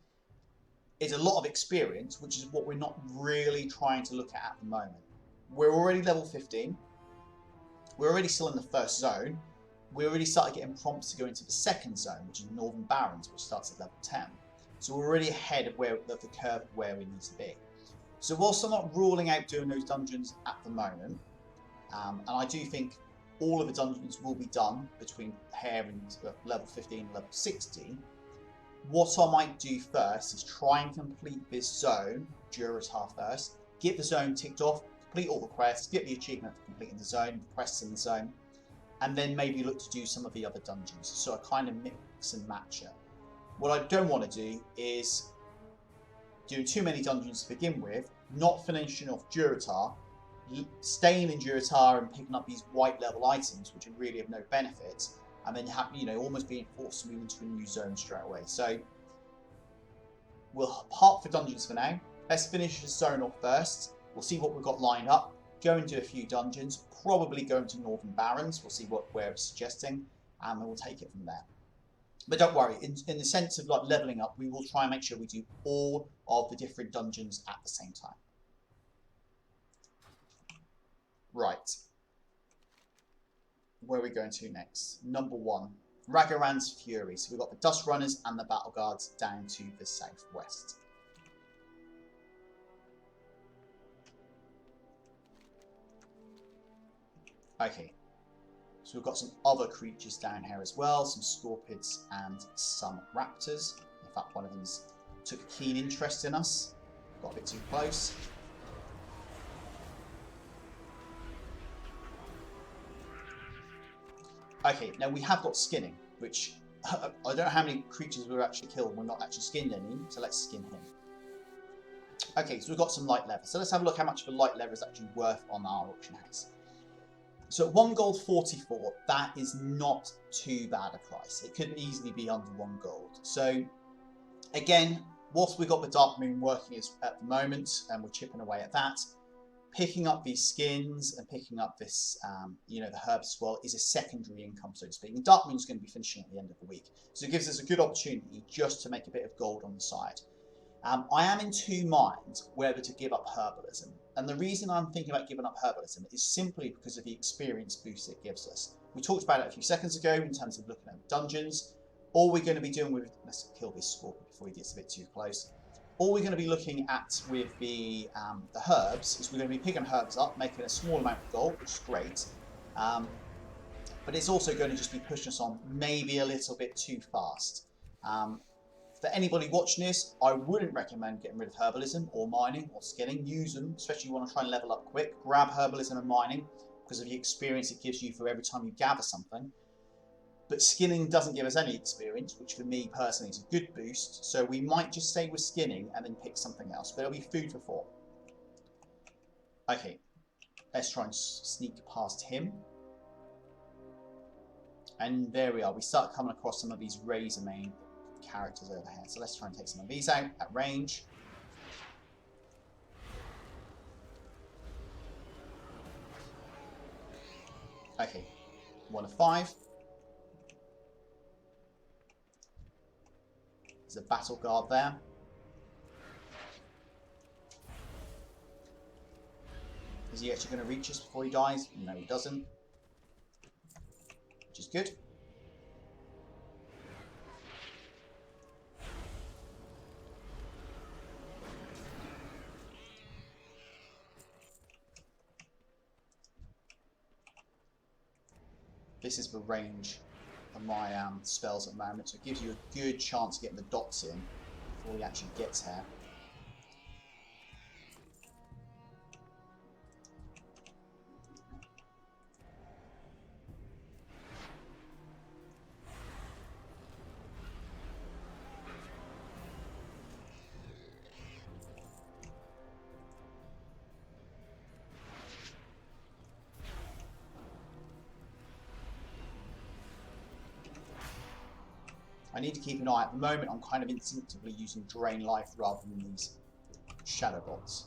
is a lot of experience, which is what we're not really trying to look at the moment. We're already level 15. We're already still in the first zone. We already started getting prompts to go into the second zone, which is Northern Barrens, which starts at level 10. So we're already ahead of the curve of where we need to be. So whilst I'm not ruling out doing those dungeons at the moment, and I do think all of the dungeons will be done between here and level 15 and level 60, what I might do first is try and complete this zone, Durotar first, get the zone ticked off, complete all the quests, get the achievement for completing the zone, the quests in the zone, and then maybe look to do some of the other dungeons. So I kind of mix and match it. What I don't want to do is do too many dungeons to begin with, not finishing off Durotar, staying in Durotar and picking up these white level items, which are really of no benefit, and then have, almost being forced to move into a new zone straight away. So we'll park for dungeons for now. Let's finish the zone off first. We'll see what we've got lined up. Go and do a few dungeons. Probably go into Northern Barrens. We'll see where it's suggesting, and we'll take it from there. But don't worry, in the sense of like leveling up, we will try and make sure we do all of the different dungeons at the same time. Right. Where are we going to next? Number 1, Ragaran's Fury. So we've got the Dust Runners and the Battle Guards down to the southwest. Okay. So we've got some other creatures down here as well, some scorpids and some raptors. In fact, one of them took a keen interest in us. Got a bit too close. Okay, now we have got skinning, which I don't know how many creatures we've actually killed and we're not actually skinned any, so let's skin him. Okay, so we've got some light leather. So let's have a look how much of a light leather is actually worth on our auction house. So 1 gold 44, that is not too bad a price. It could easily be under 1 gold. So again, whilst we've got the Dark Moon working at the moment, and we're chipping away at that, picking up these skins and picking up this, the herbs as well, is a secondary income, so to speak. And Dark Moon's going to be finishing at the end of the week. So it gives us a good opportunity just to make a bit of gold on the side. I am in 2 minds whether to give up herbalism. And the reason I'm thinking about giving up herbalism is simply because of the experience boost it gives us. We talked about it a few seconds ago in terms of looking at dungeons. All we're going to be doing with, let's kill this scorpion before he gets a bit too close. All we're going to be looking at with the herbs is we're going to be picking herbs up, making a small amount of gold, which is great. But it's also going to just be pushing us on maybe a little bit too fast. For anybody watching this, I wouldn't recommend getting rid of herbalism or mining or skilling. Use them, especially if you want to try and level up quick. Grab herbalism and mining because of the experience it gives you for every time you gather something. But skinning doesn't give us any experience, which for me personally is a good boost. So we might just stay with skinning and then pick something else. But it'll be food for thought. Okay, let's try and sneak past him. And there we are. We start coming across some of these razor main characters over here. So let's try and take some of these out at range. Okay, 1 of 5. There's a battle guard there. Is he actually going to reach us before he dies? No, he doesn't. Which is good. This is the range of my spells at the moment, so it gives you a good chance of getting the dots in before he actually gets here. I need to keep an eye. At the moment, I'm kind of instinctively using Drain Life rather than these Shadow Bots.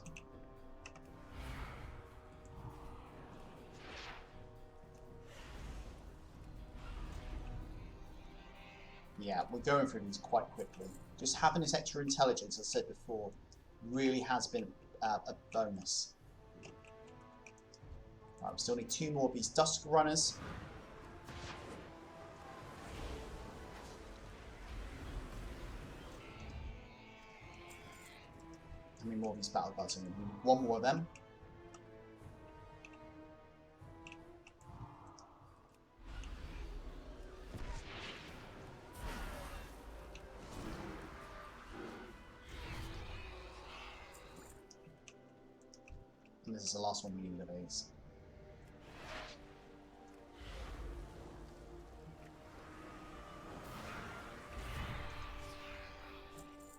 Yeah, we're going through these quite quickly. Just having this extra intelligence, as I said before, really has been a bonus. Right, we still need 2 more of these Dusk Runners. How many more of these battle guards? We need 1 more of them. And this is the last one we need of these.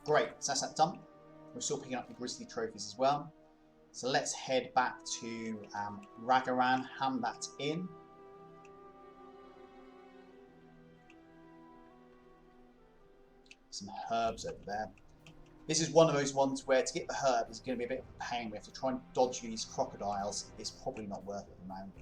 Great, so that's that done. We're still picking up the Grizzly trophies as well. So let's head back to Ragaran, hand that in. Some herbs over there. This is one of those ones where to get the herb is going to be a bit of a pain. We have to try and dodge these crocodiles. It's probably not worth it at the moment.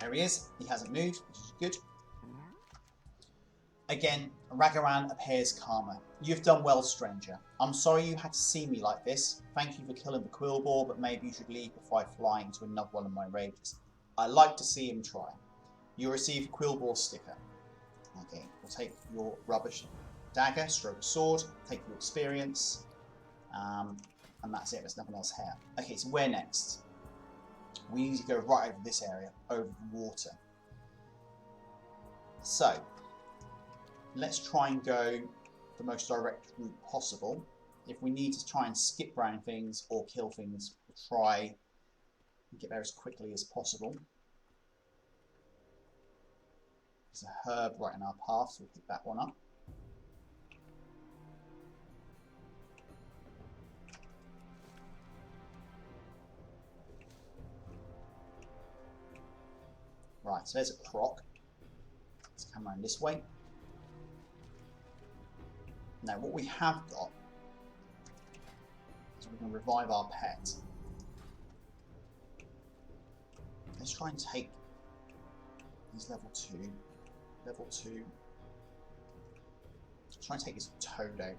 There he is. He hasn't moved, which is good. Again, Ragaran appears calmer. You've done well, stranger. I'm sorry you had to see me like this. Thank you for killing the Quillboar, but maybe you should leave before I fly into another one of my rages. I like to see him try. You receive a Quillboar sticker. Okay, we'll take your rubbish dagger, stroke sword, take your experience, and that's it. There's nothing else here. Okay, so where next? We need to go right over this area, over the water. So, let's try and go the most direct route possible. If we need to try and skip around things or kill things, we'll try and get there as quickly as possible. There's a herb right in our path, so we'll pick that one up. Right, so there's a croc. Let's come around this way. Now, what we have got is we can revive our pet. Let's try and take these level 2. Let's try and take this toad out.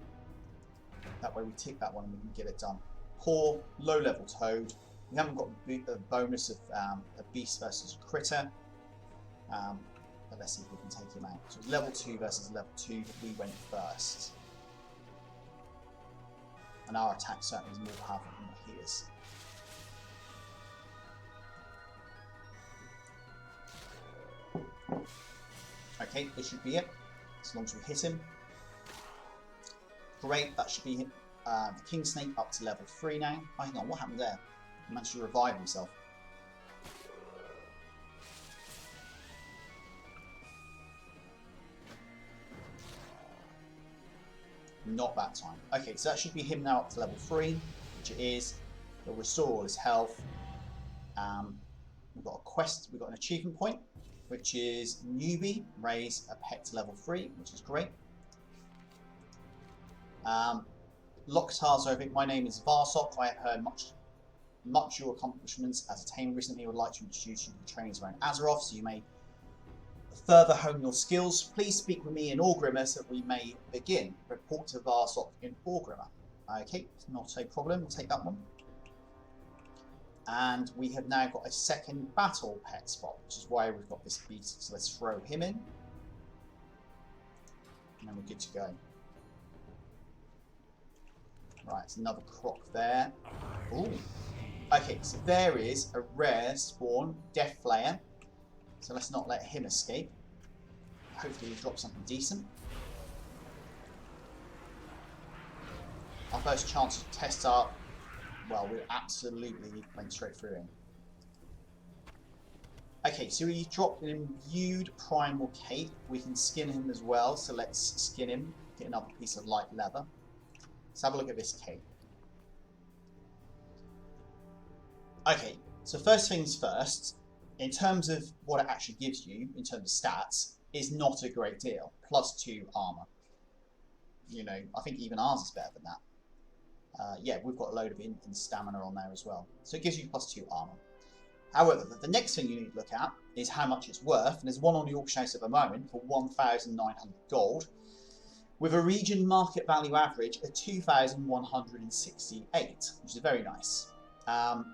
That way we tick that one and we can get it done. Poor, low-level toad. We haven't got the bonus of a beast versus a critter. But let's see if we can take him out. So it's level 2 versus level 2, but we went first. And our attack certainly is more powerful than what he is. Okay, this should be it. As long as we hit him. Great, that should be him. The King Snake up to level 3 now. Oh, hang on, what happened there? He managed to revive himself. Not that time. Okay, so that should be him now up to level 3, which it is. He'll restore all his health. We've got a quest, we've got an achievement point, which is newbie, raise a pet to level 3, which is great. Loktar Sovik, my name is Varsok. I have heard much your accomplishments as a tamer recently. I would like to introduce you to the trainings around Azeroth, so you may further hone your skills. Please speak with me in Orgrimmar so that we may begin. Report to Varsok in Orgrimmar. Okay, not a problem. We'll take that one. And we have now got a second battle pet spot, which is why we've got this beast. So let's throw him in. And then we're good to go. Right, it's another croc there. Ooh. Okay, so there is a rare spawn, Death Flayer. So let's not let him escape. Hopefully he'll drop something decent. Our first chance to test our... Well, we absolutely went straight through him. Okay, so he dropped an imbued primal cape. We can skin him as well, so let's skin him. Get another piece of light leather. Let's have a look at this cape. Okay, so first things first, in terms of what it actually gives you, in terms of stats, is not a great deal. +2 armor. You know, I think even ours is better than that. Yeah, we've got a load of in stamina on there as well. So it gives you +2 armor. However, the next thing you need to look at is how much it's worth. And there's one on the auction house at the moment for 1,900 gold, with a region market value average of 2,168, which is very nice.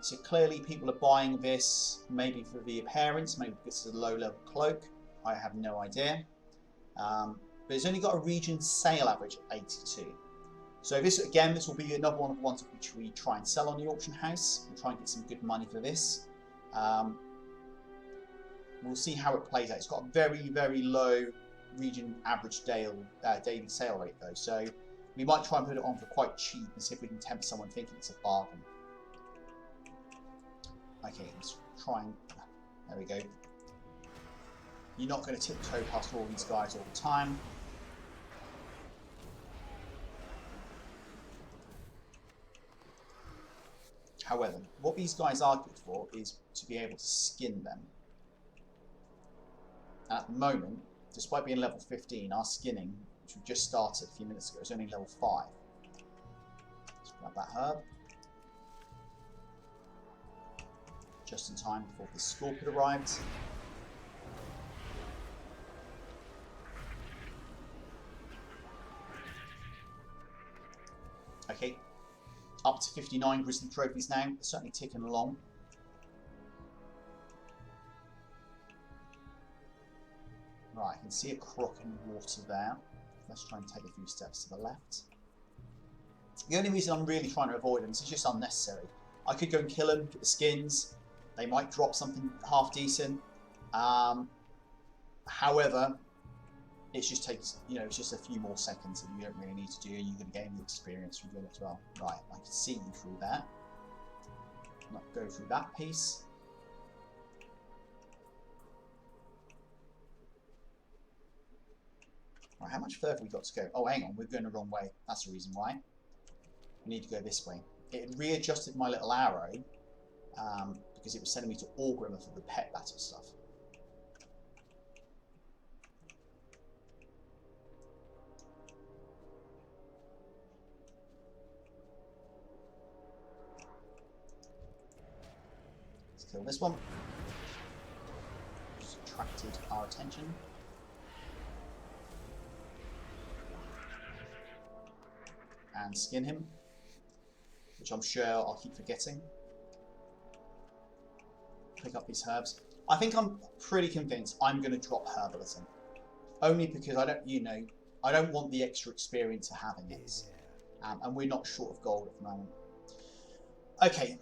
So clearly people are buying this maybe for the appearance, maybe this is a low-level cloak. I have no idea. But it's only got a region sale average of 82. So this, again, this will be another one of the ones which we try and sell on the auction house. We'll try and get some good money for this. We'll see how it plays out. It's got a very, very low region average daily sale rate though. So we might try and put it on for quite cheap and see if we can tempt someone thinking it's a bargain. Okay, let's try and... There we go. You're not going to tiptoe past all these guys all the time. However, what these guys are good for is to be able to skin them. And at the moment, despite being level 15, our skinning, which we just started a few minutes ago, is only level 5. Let's grab that herb. Just in time before the scorpion arrives. Okay, up to 59 Grizzly trophies now. They're certainly ticking along. Right, I can see a croc in the water there. Let's try and take a few steps to the left. The only reason I'm really trying to avoid them is it's just unnecessary. I could go and kill them, get the skins. They might drop something half decent. However, it just takes, you know, it's just a few more seconds that you don't really need to do, and you're going to gain the experience from doing it as well. Right, I can see you through there. Not go through that piece. Right, how much further have we got to go? Oh, hang on, we're going the wrong way. That's the reason why. We need to go this way. It had readjusted my little arrow because it was sending me to Orgrimmar for the pet battle stuff. Let's kill this one. Just attracted our attention. and skin him, which I'm sure I'll keep forgetting. Pick up these herbs. I think I'm pretty convinced I'm going to drop herbalism, only because I don't want the extra experience of having it, and we're not short of gold at the moment. Okay.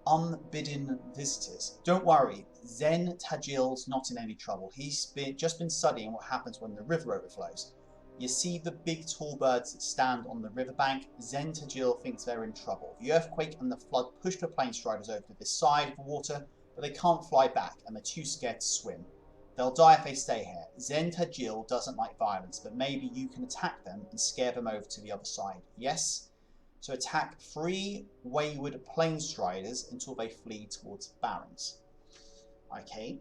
Unbidden visitors. Don't worry, Zen Tajil's not in any trouble. He's just been studying what happens when the river overflows. You see the big tall birds that stand on the riverbank? Zen Tajil thinks they're in trouble. The earthquake and the flood pushed the plane striders over to this side of the water, but they can't fly back and they're too scared to swim. They'll die if they stay here. Zen Tajil doesn't like violence, but maybe you can attack them and scare them over to the other side. Yes? So attack 3 wayward plane striders until they flee towards Barrens. Okay.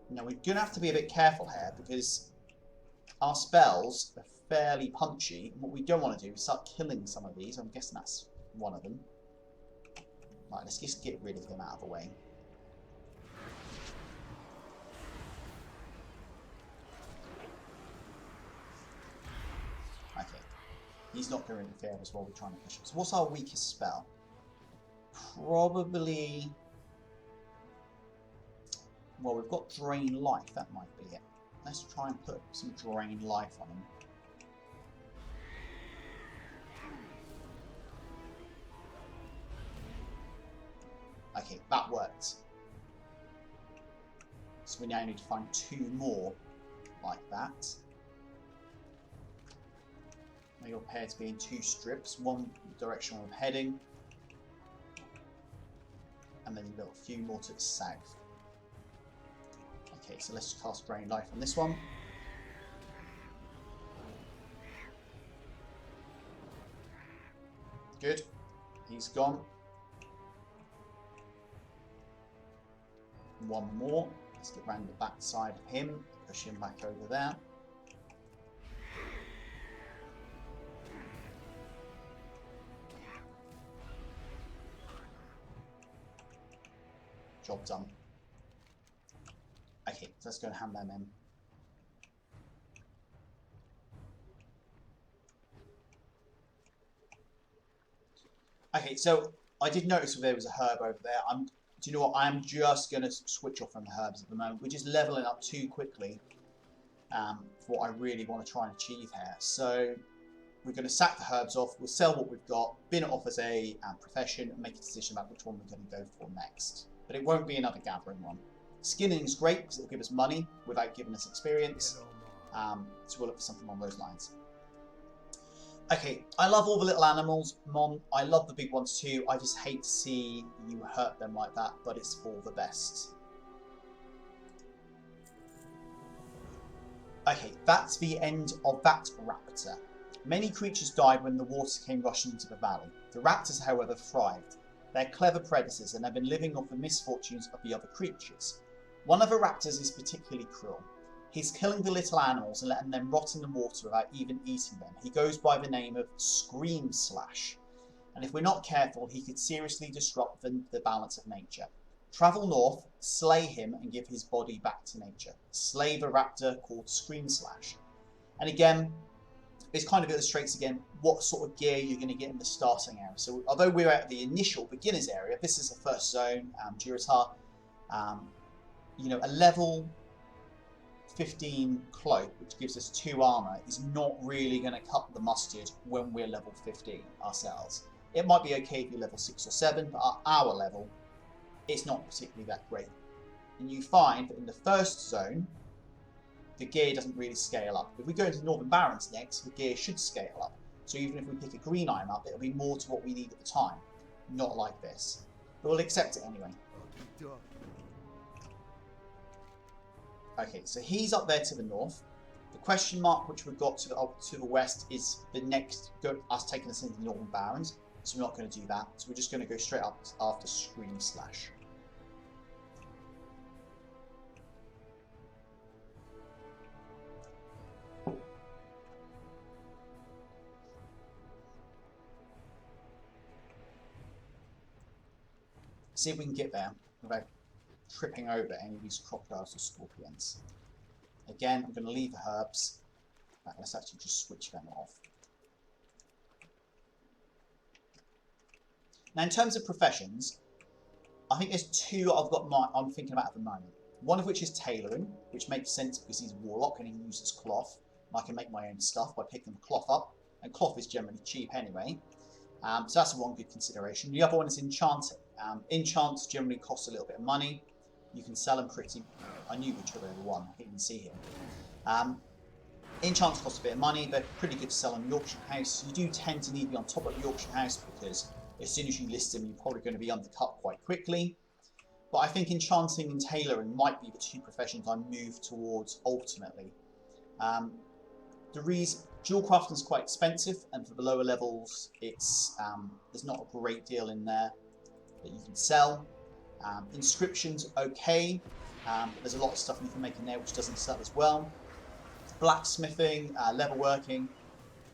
Now we're going to have to be a bit careful here because our spells are fairly punchy. And what we don't want to do is start killing some of these. I'm guessing that's one of them. Right, let's just get rid of him out of the way. Okay. He's not going to interfere with us while we're trying to push him. So what's our weakest spell? Probably... Well, we've got Drain Life. That might be it. Let's try and put some Drain Life on him. Okay, that worked. So we now need to find 2 more like that. They all pair to be in 2 strips, one direction we're heading, and then a little few more to the south. Okay, so let's cast Drain Life on this one. Good, he's gone. One more. Let's get round the back side of him, push him back over there. Job done. Okay, so let's go and hand them in. Okay, so I did notice there was a herb over there. Do you know what? I'm just going to switch off from the herbs at the moment. We're just leveling up too quickly for what I really want to try and achieve here. So we're going to sack the herbs off. We'll sell what we've got, bin it off as a profession, and make a decision about which one we're going to go for next. But it won't be another gathering one. Skinning is great because it'll give us money without giving us experience. So we'll look for something on those lines. Okay, I love all the little animals, Mom. I love the big ones too. I just hate to see you hurt them like that, but it's for the best. Okay, that's the end of that raptor. Many creatures died when the water came rushing into the valley. The raptors, however, thrived. They're clever predators and have been living off the misfortunes of the other creatures. One of the raptors is particularly cruel. He's killing the little animals and letting them rot in the water without even eating them. He goes by the name of Scream Slash. And if we're not careful, he could seriously disrupt the balance of nature. Travel north, slay him, and give his body back to nature. Slay the raptor called Scream Slash. And again, this kind of illustrates again what sort of gear you're going to get in the starting area. So although we're at the initial beginners area, this is the first zone, Durotar. A level 15 cloak, which gives us 2 armor, is not really going to cut the mustard when we're level 15 ourselves. It might be okay if you're level 6 or 7, but at our level, it's not particularly that great. And you find that in the first zone, the gear doesn't really scale up. If we go into Northern Barrens next, the gear should scale up. So even if we pick a green item up, it'll be more to what we need at the time. Not like this. But we'll accept it anyway. Okay, so he's up there to the north. The question mark which we've got to the west is the next, us taking us into the Northern Barrens. So we're not going to do that. So we're just going to go straight up after Scream Slash. See if we can get there without tripping over any of these crocodiles or scorpions. Again, I'm going to leave the herbs. Let's actually just switch them off. Now, in terms of professions, I think there's two I'm thinking about at the moment. One of which is tailoring, which makes sense because he's a warlock and he uses cloth. And I can make my own stuff by picking the cloth up, and cloth is generally cheap anyway. So that's one good consideration. The other one is enchanting. Enchants generally cost a little bit of money. You can sell them pretty... I knew which other one, I didn't see him. Enchants cost a bit of money, they're pretty good to sell on the auction house. You do tend to need to be on top of the auction house because as soon as you list them, you're probably going to be undercut quite quickly. But I think enchanting and tailoring might be the two professions I move towards ultimately. The reason dual crafting is quite expensive, and for the lower levels, it's there's not a great deal in there that you can sell. Inscriptions okay, but there's a lot of stuff you can make in there which doesn't sell as well. Blacksmithing, leatherworking.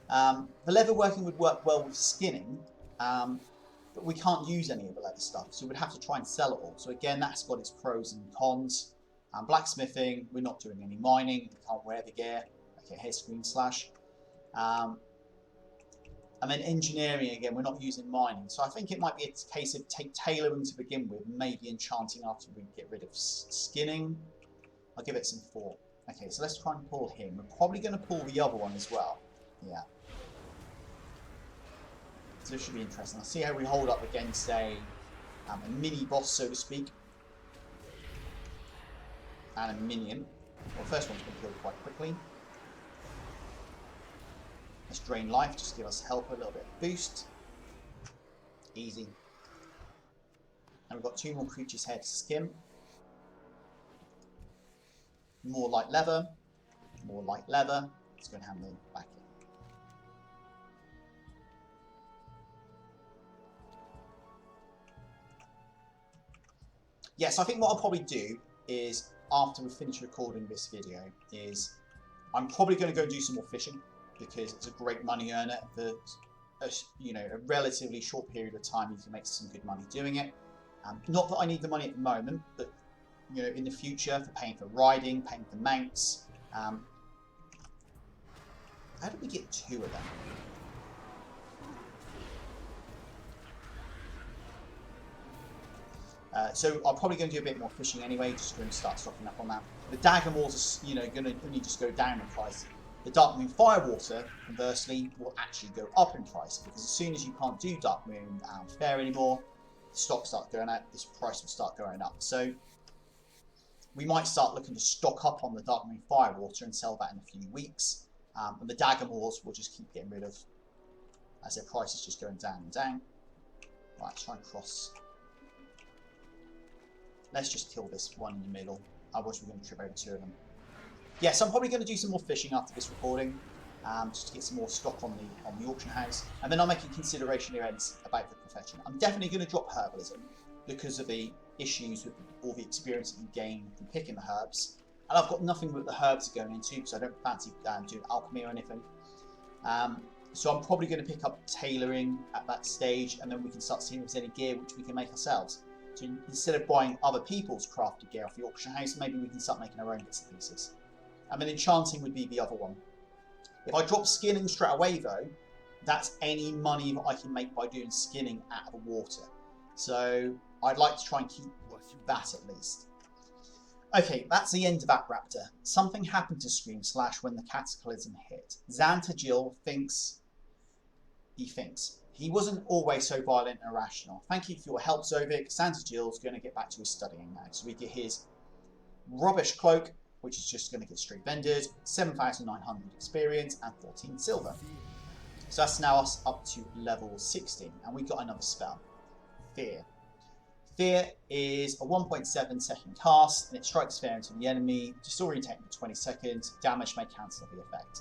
The leatherworking would work well with skinning, but we can't use any of the leather stuff, so we'd have to try and sell it all. So again, that's got its pros and cons. Blacksmithing, we're not doing any mining, we can't wear the gear. Okay, here's screen slash. And then engineering, again, we're not using mining. So I think it might be a case of take tailoring to begin with, maybe enchanting after we get rid of skinning. I'll give it some thought. Okay, so let's try and pull him. We're probably going to pull the other one as well. Yeah. So this should be interesting. I'll see how we hold up against a mini boss, so to speak. And a minion. Well, the first one's been killed quite quickly. Let's drain life, just give us help, a little bit of boost. Easy. And we've got two more creatures here to skim. More light leather. More light leather. Let's go and hand them back in. Yeah, so I think what I'll probably do is, after we finish recording this video, is I'm probably going to go do some more fishing, because it's a great money earner. For a relatively short period of time, you can make some good money doing it. Not that I need the money at the moment, but in the future, for paying for riding, paying for mounts. How did we get two of them? So I'm probably going to do a bit more fishing anyway, just going to start stocking up on that. The dagger moors are, going to only just go down in price. The Darkmoon Firewater, conversely, will actually go up in price, because as soon as you can't do Darkmoon Fair anymore, the stocks start going out, this price will start going up. So we might start looking to stock up on the Darkmoon Firewater and sell that in a few weeks. And the dagger moors we'll just keep getting rid of as their price is just going down and down. Right, let's try and cross. Let's just kill this one in the middle. Otherwise we're going to trip over two of them. Yes, I'm probably going to do some more fishing after this recording, just to get some more stock on the auction house, and then I'll make a consideration here about the profession. I'm definitely going to drop herbalism because of the issues with all the experience that you gain from picking the herbs, and I've got nothing that the herbs are going into, because I don't fancy doing alchemy or anything. So I'm probably going to pick up tailoring at that stage, and then we can start seeing if there's any gear which we can make ourselves. So instead of buying other people's crafted gear off the auction house, maybe we can start making our own bits and pieces. And then enchanting would be the other one. If I drop skinning straight away though, that's any money that I can make by doing skinning out of the water. So I'd like to try and keep that at least. Okay, that's the end of that raptor. Something happened to Scream Slash when the cataclysm hit. Xanta Jill thinks... He wasn't always so violent and irrational. Thank you for your help, Sovik. Xanta Jill's going to get back to his studying now. So we get his rubbish cloak, which is just going to get straight vended, 7,900 experience and 14 silver. So that's now us up to level 16, and we got another spell, Fear. Fear is a 1.7 second cast, and it strikes fear into the enemy, disorientating for 20 seconds, damage may cancel the effect.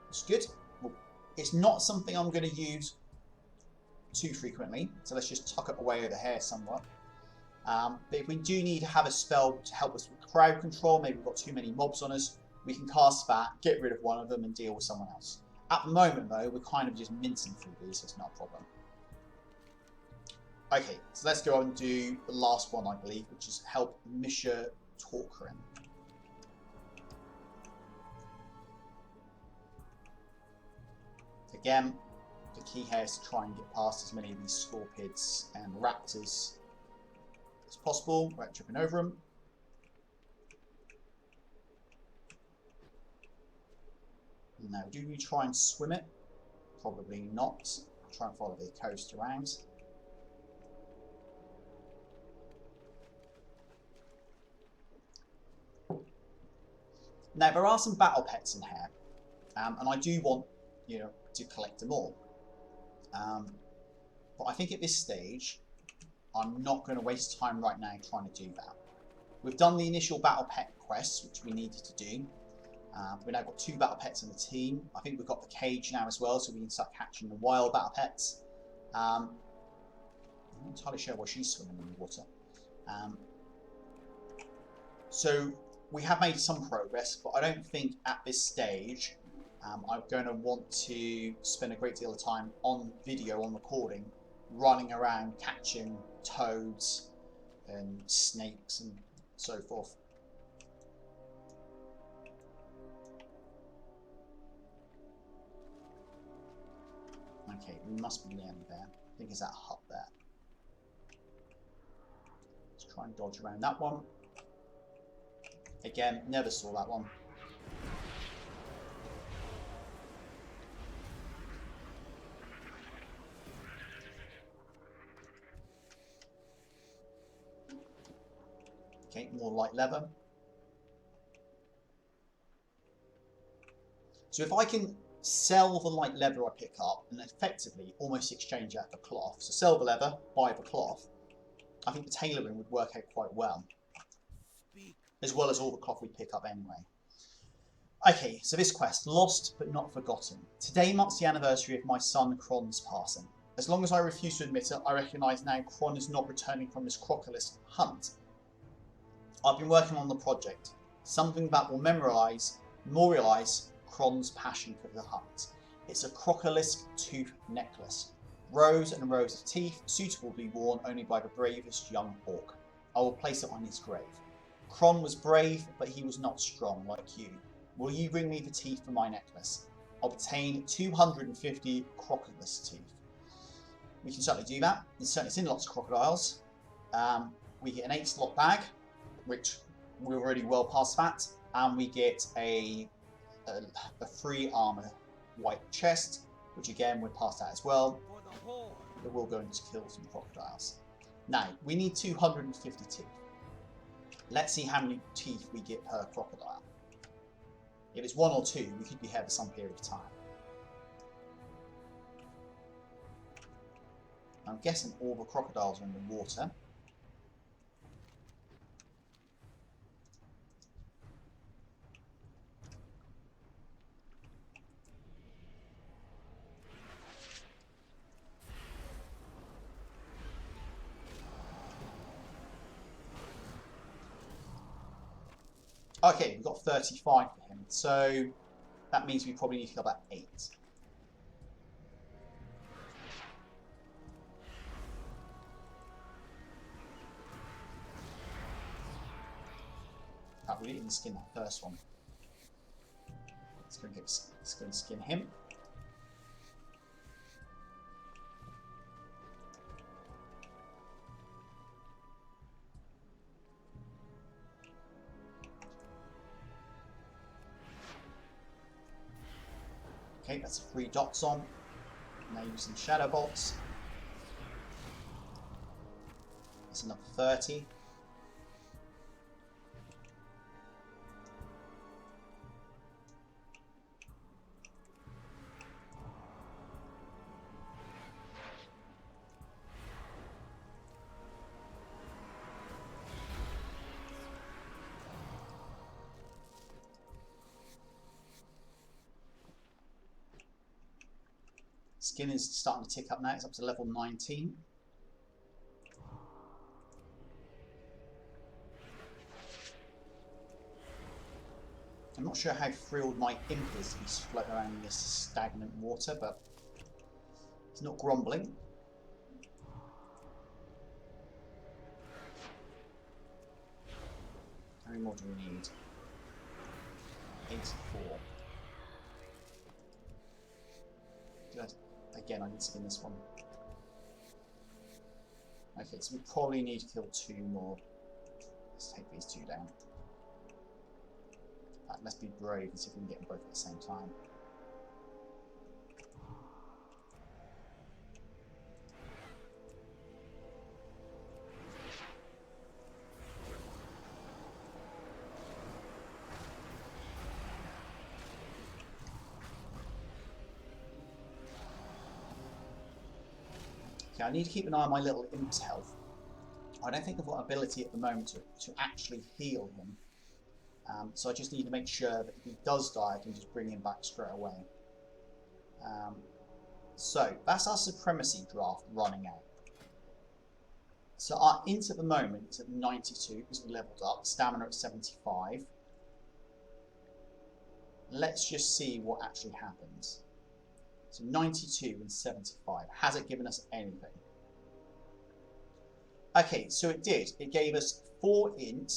It's good. Well, it's not something I'm going to use too frequently, so let's just tuck it away over here somewhat. But if we do need to have a spell to help us with crowd control, maybe we've got too many mobs on us, we can cast that, get rid of one of them and deal with someone else. At the moment though, we're kind of just mincing through these, so it's not a problem. Okay, so let's go on and do the last one I believe, which is help Misha Torkren. Again, The key here is to try and get past as many of these scorpids and raptors as possible without tripping over them. Now, do we try and swim it? Probably not. I'll try and follow the coast around. Now, there are some battle pets in here, and I do want, to collect them all. But I think at this stage, I'm not going to waste time right now trying to do that. We've done the initial battle pet quests, which we needed to do. We've now got 2 battle pets in the team. I think we've got the cage now as well, so we can start catching the wild battle pets. I'm not entirely sure why she's swimming in the water. So we have made some progress, but I don't think at this stage I'm going to want to spend a great deal of time on video, on recording, running around catching toads and snakes and so forth. Okay, we must be nearly there. I think it's that hut there. Let's try and dodge around that one. Again, never saw that one. Okay, more light leather. So if I can sell the light leather I pick up and effectively almost exchange out for cloth. So sell the leather, buy the cloth. I think the tailoring would work out quite well. As well as all the cloth we pick up anyway. Okay, so this quest, Lost but Not Forgotten. Today marks the anniversary of my son Cron's passing. As long as I refuse to admit it, I recognise now Cron is not returning from his Chronicles hunt. I've been working on the project, something that will memorialise Cron's passion for the hunt. It's a crocolisk tooth necklace. Rows and rows of teeth, suitable to be worn only by the bravest young orc. I will place it on his grave. Cron was brave, but he was not strong like you. Will you bring me the teeth for my necklace? Obtain 250 crocolisk teeth. We can certainly do that. It's in lots of crocodiles. We get an 8-slot bag, which we're already well past that, and we get a free armor white chest, which again we're past that as well. But we'll go into kill some crocodiles. Now we need 250 teeth. Let's see how many teeth we get per crocodile. If it's 1 or 2, we could be here for some period of time. I'm guessing all the crocodiles are in the water. Okay, we've got 35 for him, so that means we probably need to go about 8. We didn't even skin that first one. Let's go and skin him. Okay, that's 3 dots on. Now use some shadow bolts. That's another 30. Skin is starting to tick up now, it's up to level 19. I'm not sure how thrilled my imp is to be floating around in this stagnant water, but he's not grumbling. How many more do we need? 84. Again, I didn't skin this one. Okay, so we probably need to kill 2 more. Let's take these 2 down. Let's be brave and see if we can get them both at the same time. Okay, I need to keep an eye on my little imp's health. I don't think I've got an ability at the moment to actually heal him. So I just need to make sure that if he does die, I can just bring him back straight away. So that's our supremacy draft running out. So our int at the moment is at 92 because we leveled up. Stamina at 75. Let's just see what actually happens. So 92 and 75. Has it given us anything? Okay, so it did. It gave us 4 int,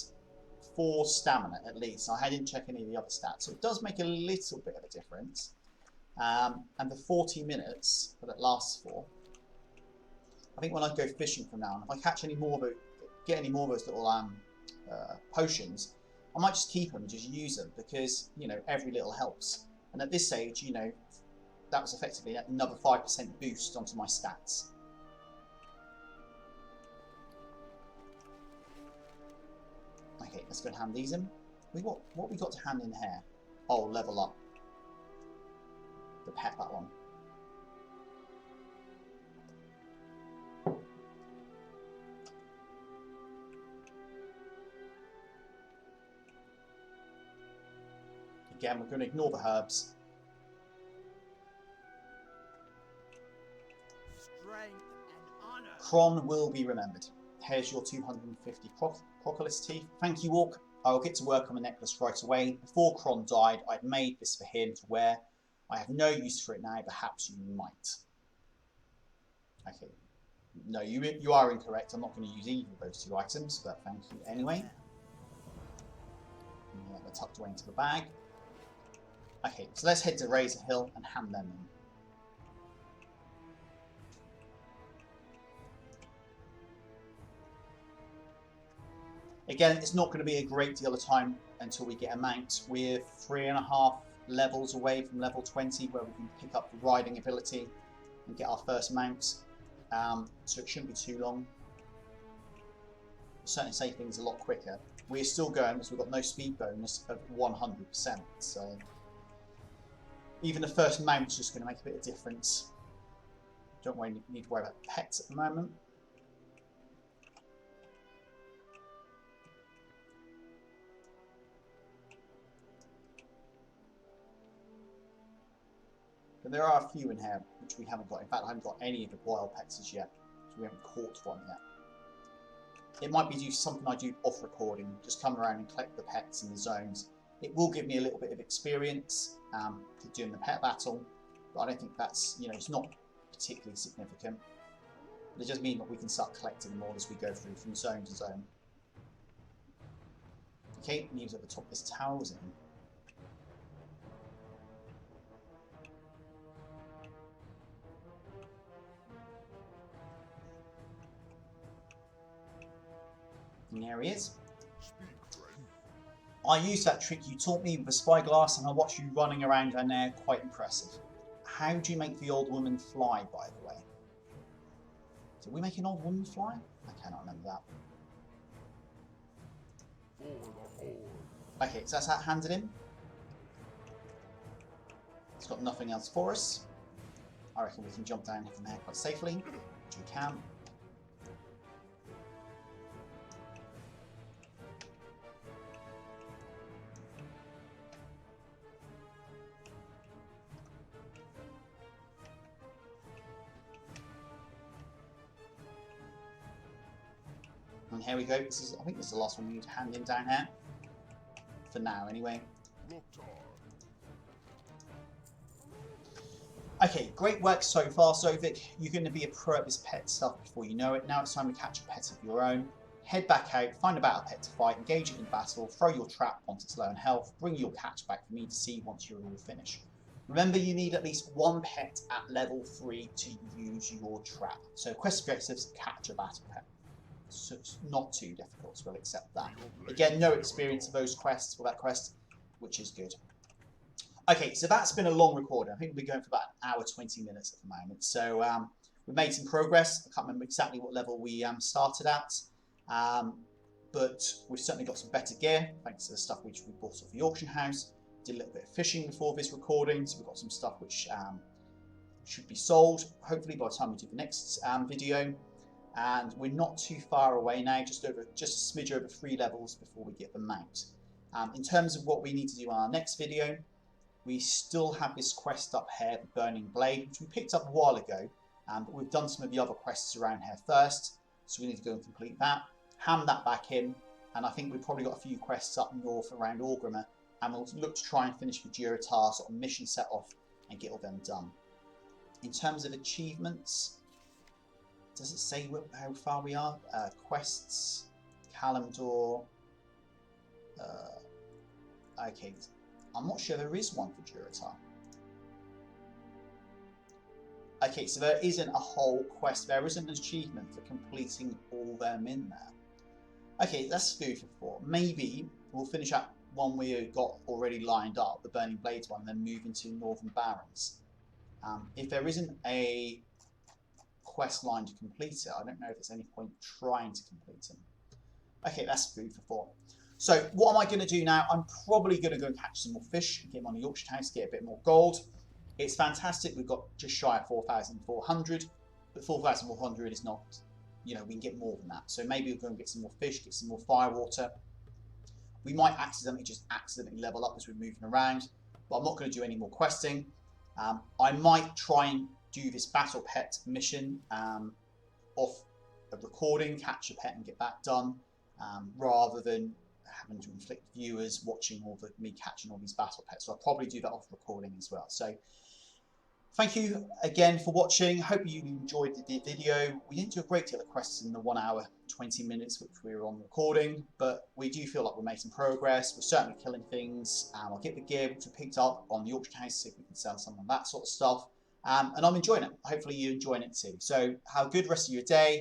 4 stamina at least. I didn't check any of the other stats. So it does make a little bit of a difference. And the 40 minutes that it lasts for. I think when I go fishing from now on, if I catch any more of it, get any more of those little potions, I might just keep them and just use them because, you know, every little helps. And at this stage, you know, that was effectively another 5% boost onto my stats. Okay, let's go and hand these in. What we got to hand in here? Oh, level up. The pet, that one. Again, we're going to ignore the herbs. Strength and honor. Kron will be remembered. Here's your 250 Crocodilus teeth. Thank you, Orc. I will get to work on the necklace right away. Before Kron died, I'd made this for him to wear. I have no use for it now, perhaps you might. Okay. No, you are incorrect. I'm not going to use either of those 2 items, but thank you anyway. Yeah, they're tucked away into the bag. Okay, so let's head to Razor Hill and hand them in. Again, it's not going to be a great deal of time until we get a mount. We're 3.5 levels away from level 20 where we can pick up the riding ability and get our first mount. So it shouldn't be too long. We'll certainly say things a lot quicker. We're still going because we've got no speed bonus of 100%. So even the first mount's just going to make a bit of difference. Don't need to worry about pets at the moment. But there are a few in here which we haven't got. In fact, I haven't got any of the wild pets as yet. So we haven't caught one yet. It might be something I do off recording. Just come around and collect the pets in the zones. It will give me a little bit of experience to doing the pet battle. But I don't think that's, you know, it's not particularly significant. But it does mean that we can start collecting them all as we go through from zone to zone. Okay, news at the top of this tower was in. And there he is. I used that trick you taught me with the spyglass and I watched you running around down there, quite impressive. How do you make the old woman fly, by the way? Did we make an old woman fly? I cannot remember that. Okay, so that's that handed in. It's got nothing else for us. I reckon we can jump down from there quite safely, which we can. And here we go. This is, I think this is the last one we need to hand in down here. For now, anyway. Okay, great work so far, Sovik. You're going to be a pro at this pet stuff before you know it. Now it's time to catch a pet of your own. Head back out, find a battle pet to fight, engage it in battle, throw your trap once it's low in health, bring your catch back for me to see once you're all finished. Remember, you need at least one pet at level 3 to use your trap. So quest objectives, catch a battle pet. So it's not too difficult, so we'll accept that. Again, no experience of those quests for that quest, which is good. Okay, so that's been a long recording. I think we'll be going for about an hour, 20 minutes at the moment. So we've made some progress. I can't remember exactly what level we started at. But we've certainly got some better gear, thanks to the stuff which we bought off the auction house. Did a little bit of fishing before this recording, so we've got some stuff which should be sold, hopefully by the time we do the next video. And we're not too far away now, just a smidge over 3 levels before we get the mount. In terms of what we need to do on our next video, we still have this quest up here, the Burning Blade, which we picked up a while ago, but we've done some of the other quests around here first, so we need to go and complete that, hand that back in, and I think we've probably got a few quests up north around Orgrimmar, and we'll look to try and finish the Durotar sort of mission set off and get all them done. In terms of achievements, does it say how far we are? Quests, Kalimdor. Okay, I'm not sure there is one for Durotar. Okay, so there isn't a whole quest. There isn't an achievement for completing all them in there. Okay, that's food for thought. Maybe we'll finish up one we got already lined up, the Burning Blades one, and then move into Northern Barrens. If there isn't a quest line to complete it, I don't know if there's any point trying to complete them. Okay, that's food for thought. So what am I going to do now? I'm probably going to go and catch some more fish, get them on the auction house, get a bit more gold. It's fantastic. We've got just shy of 4,400, but 4,400 is not, you know, we can get more than that. So maybe we'll go and get some more fish, get some more firewater. We might accidentally level up as we're moving around, but I'm not going to do any more questing. I might try and do this battle pet mission off a recording, catch a pet and get that done, rather than having to inflict viewers watching me catching all these battle pets. So I'll probably do that off recording as well. So thank you again for watching. Hope you enjoyed the video. We didn't do a great deal of quests in the 1 hour 20 minutes which we were on recording, but we do feel like we're making progress. We're certainly killing things. I'll get the gear which we picked up on the auction house, see if we can sell some of that sort of stuff. And I'm enjoying it. Hopefully you're enjoying it too. So have a good rest of your day.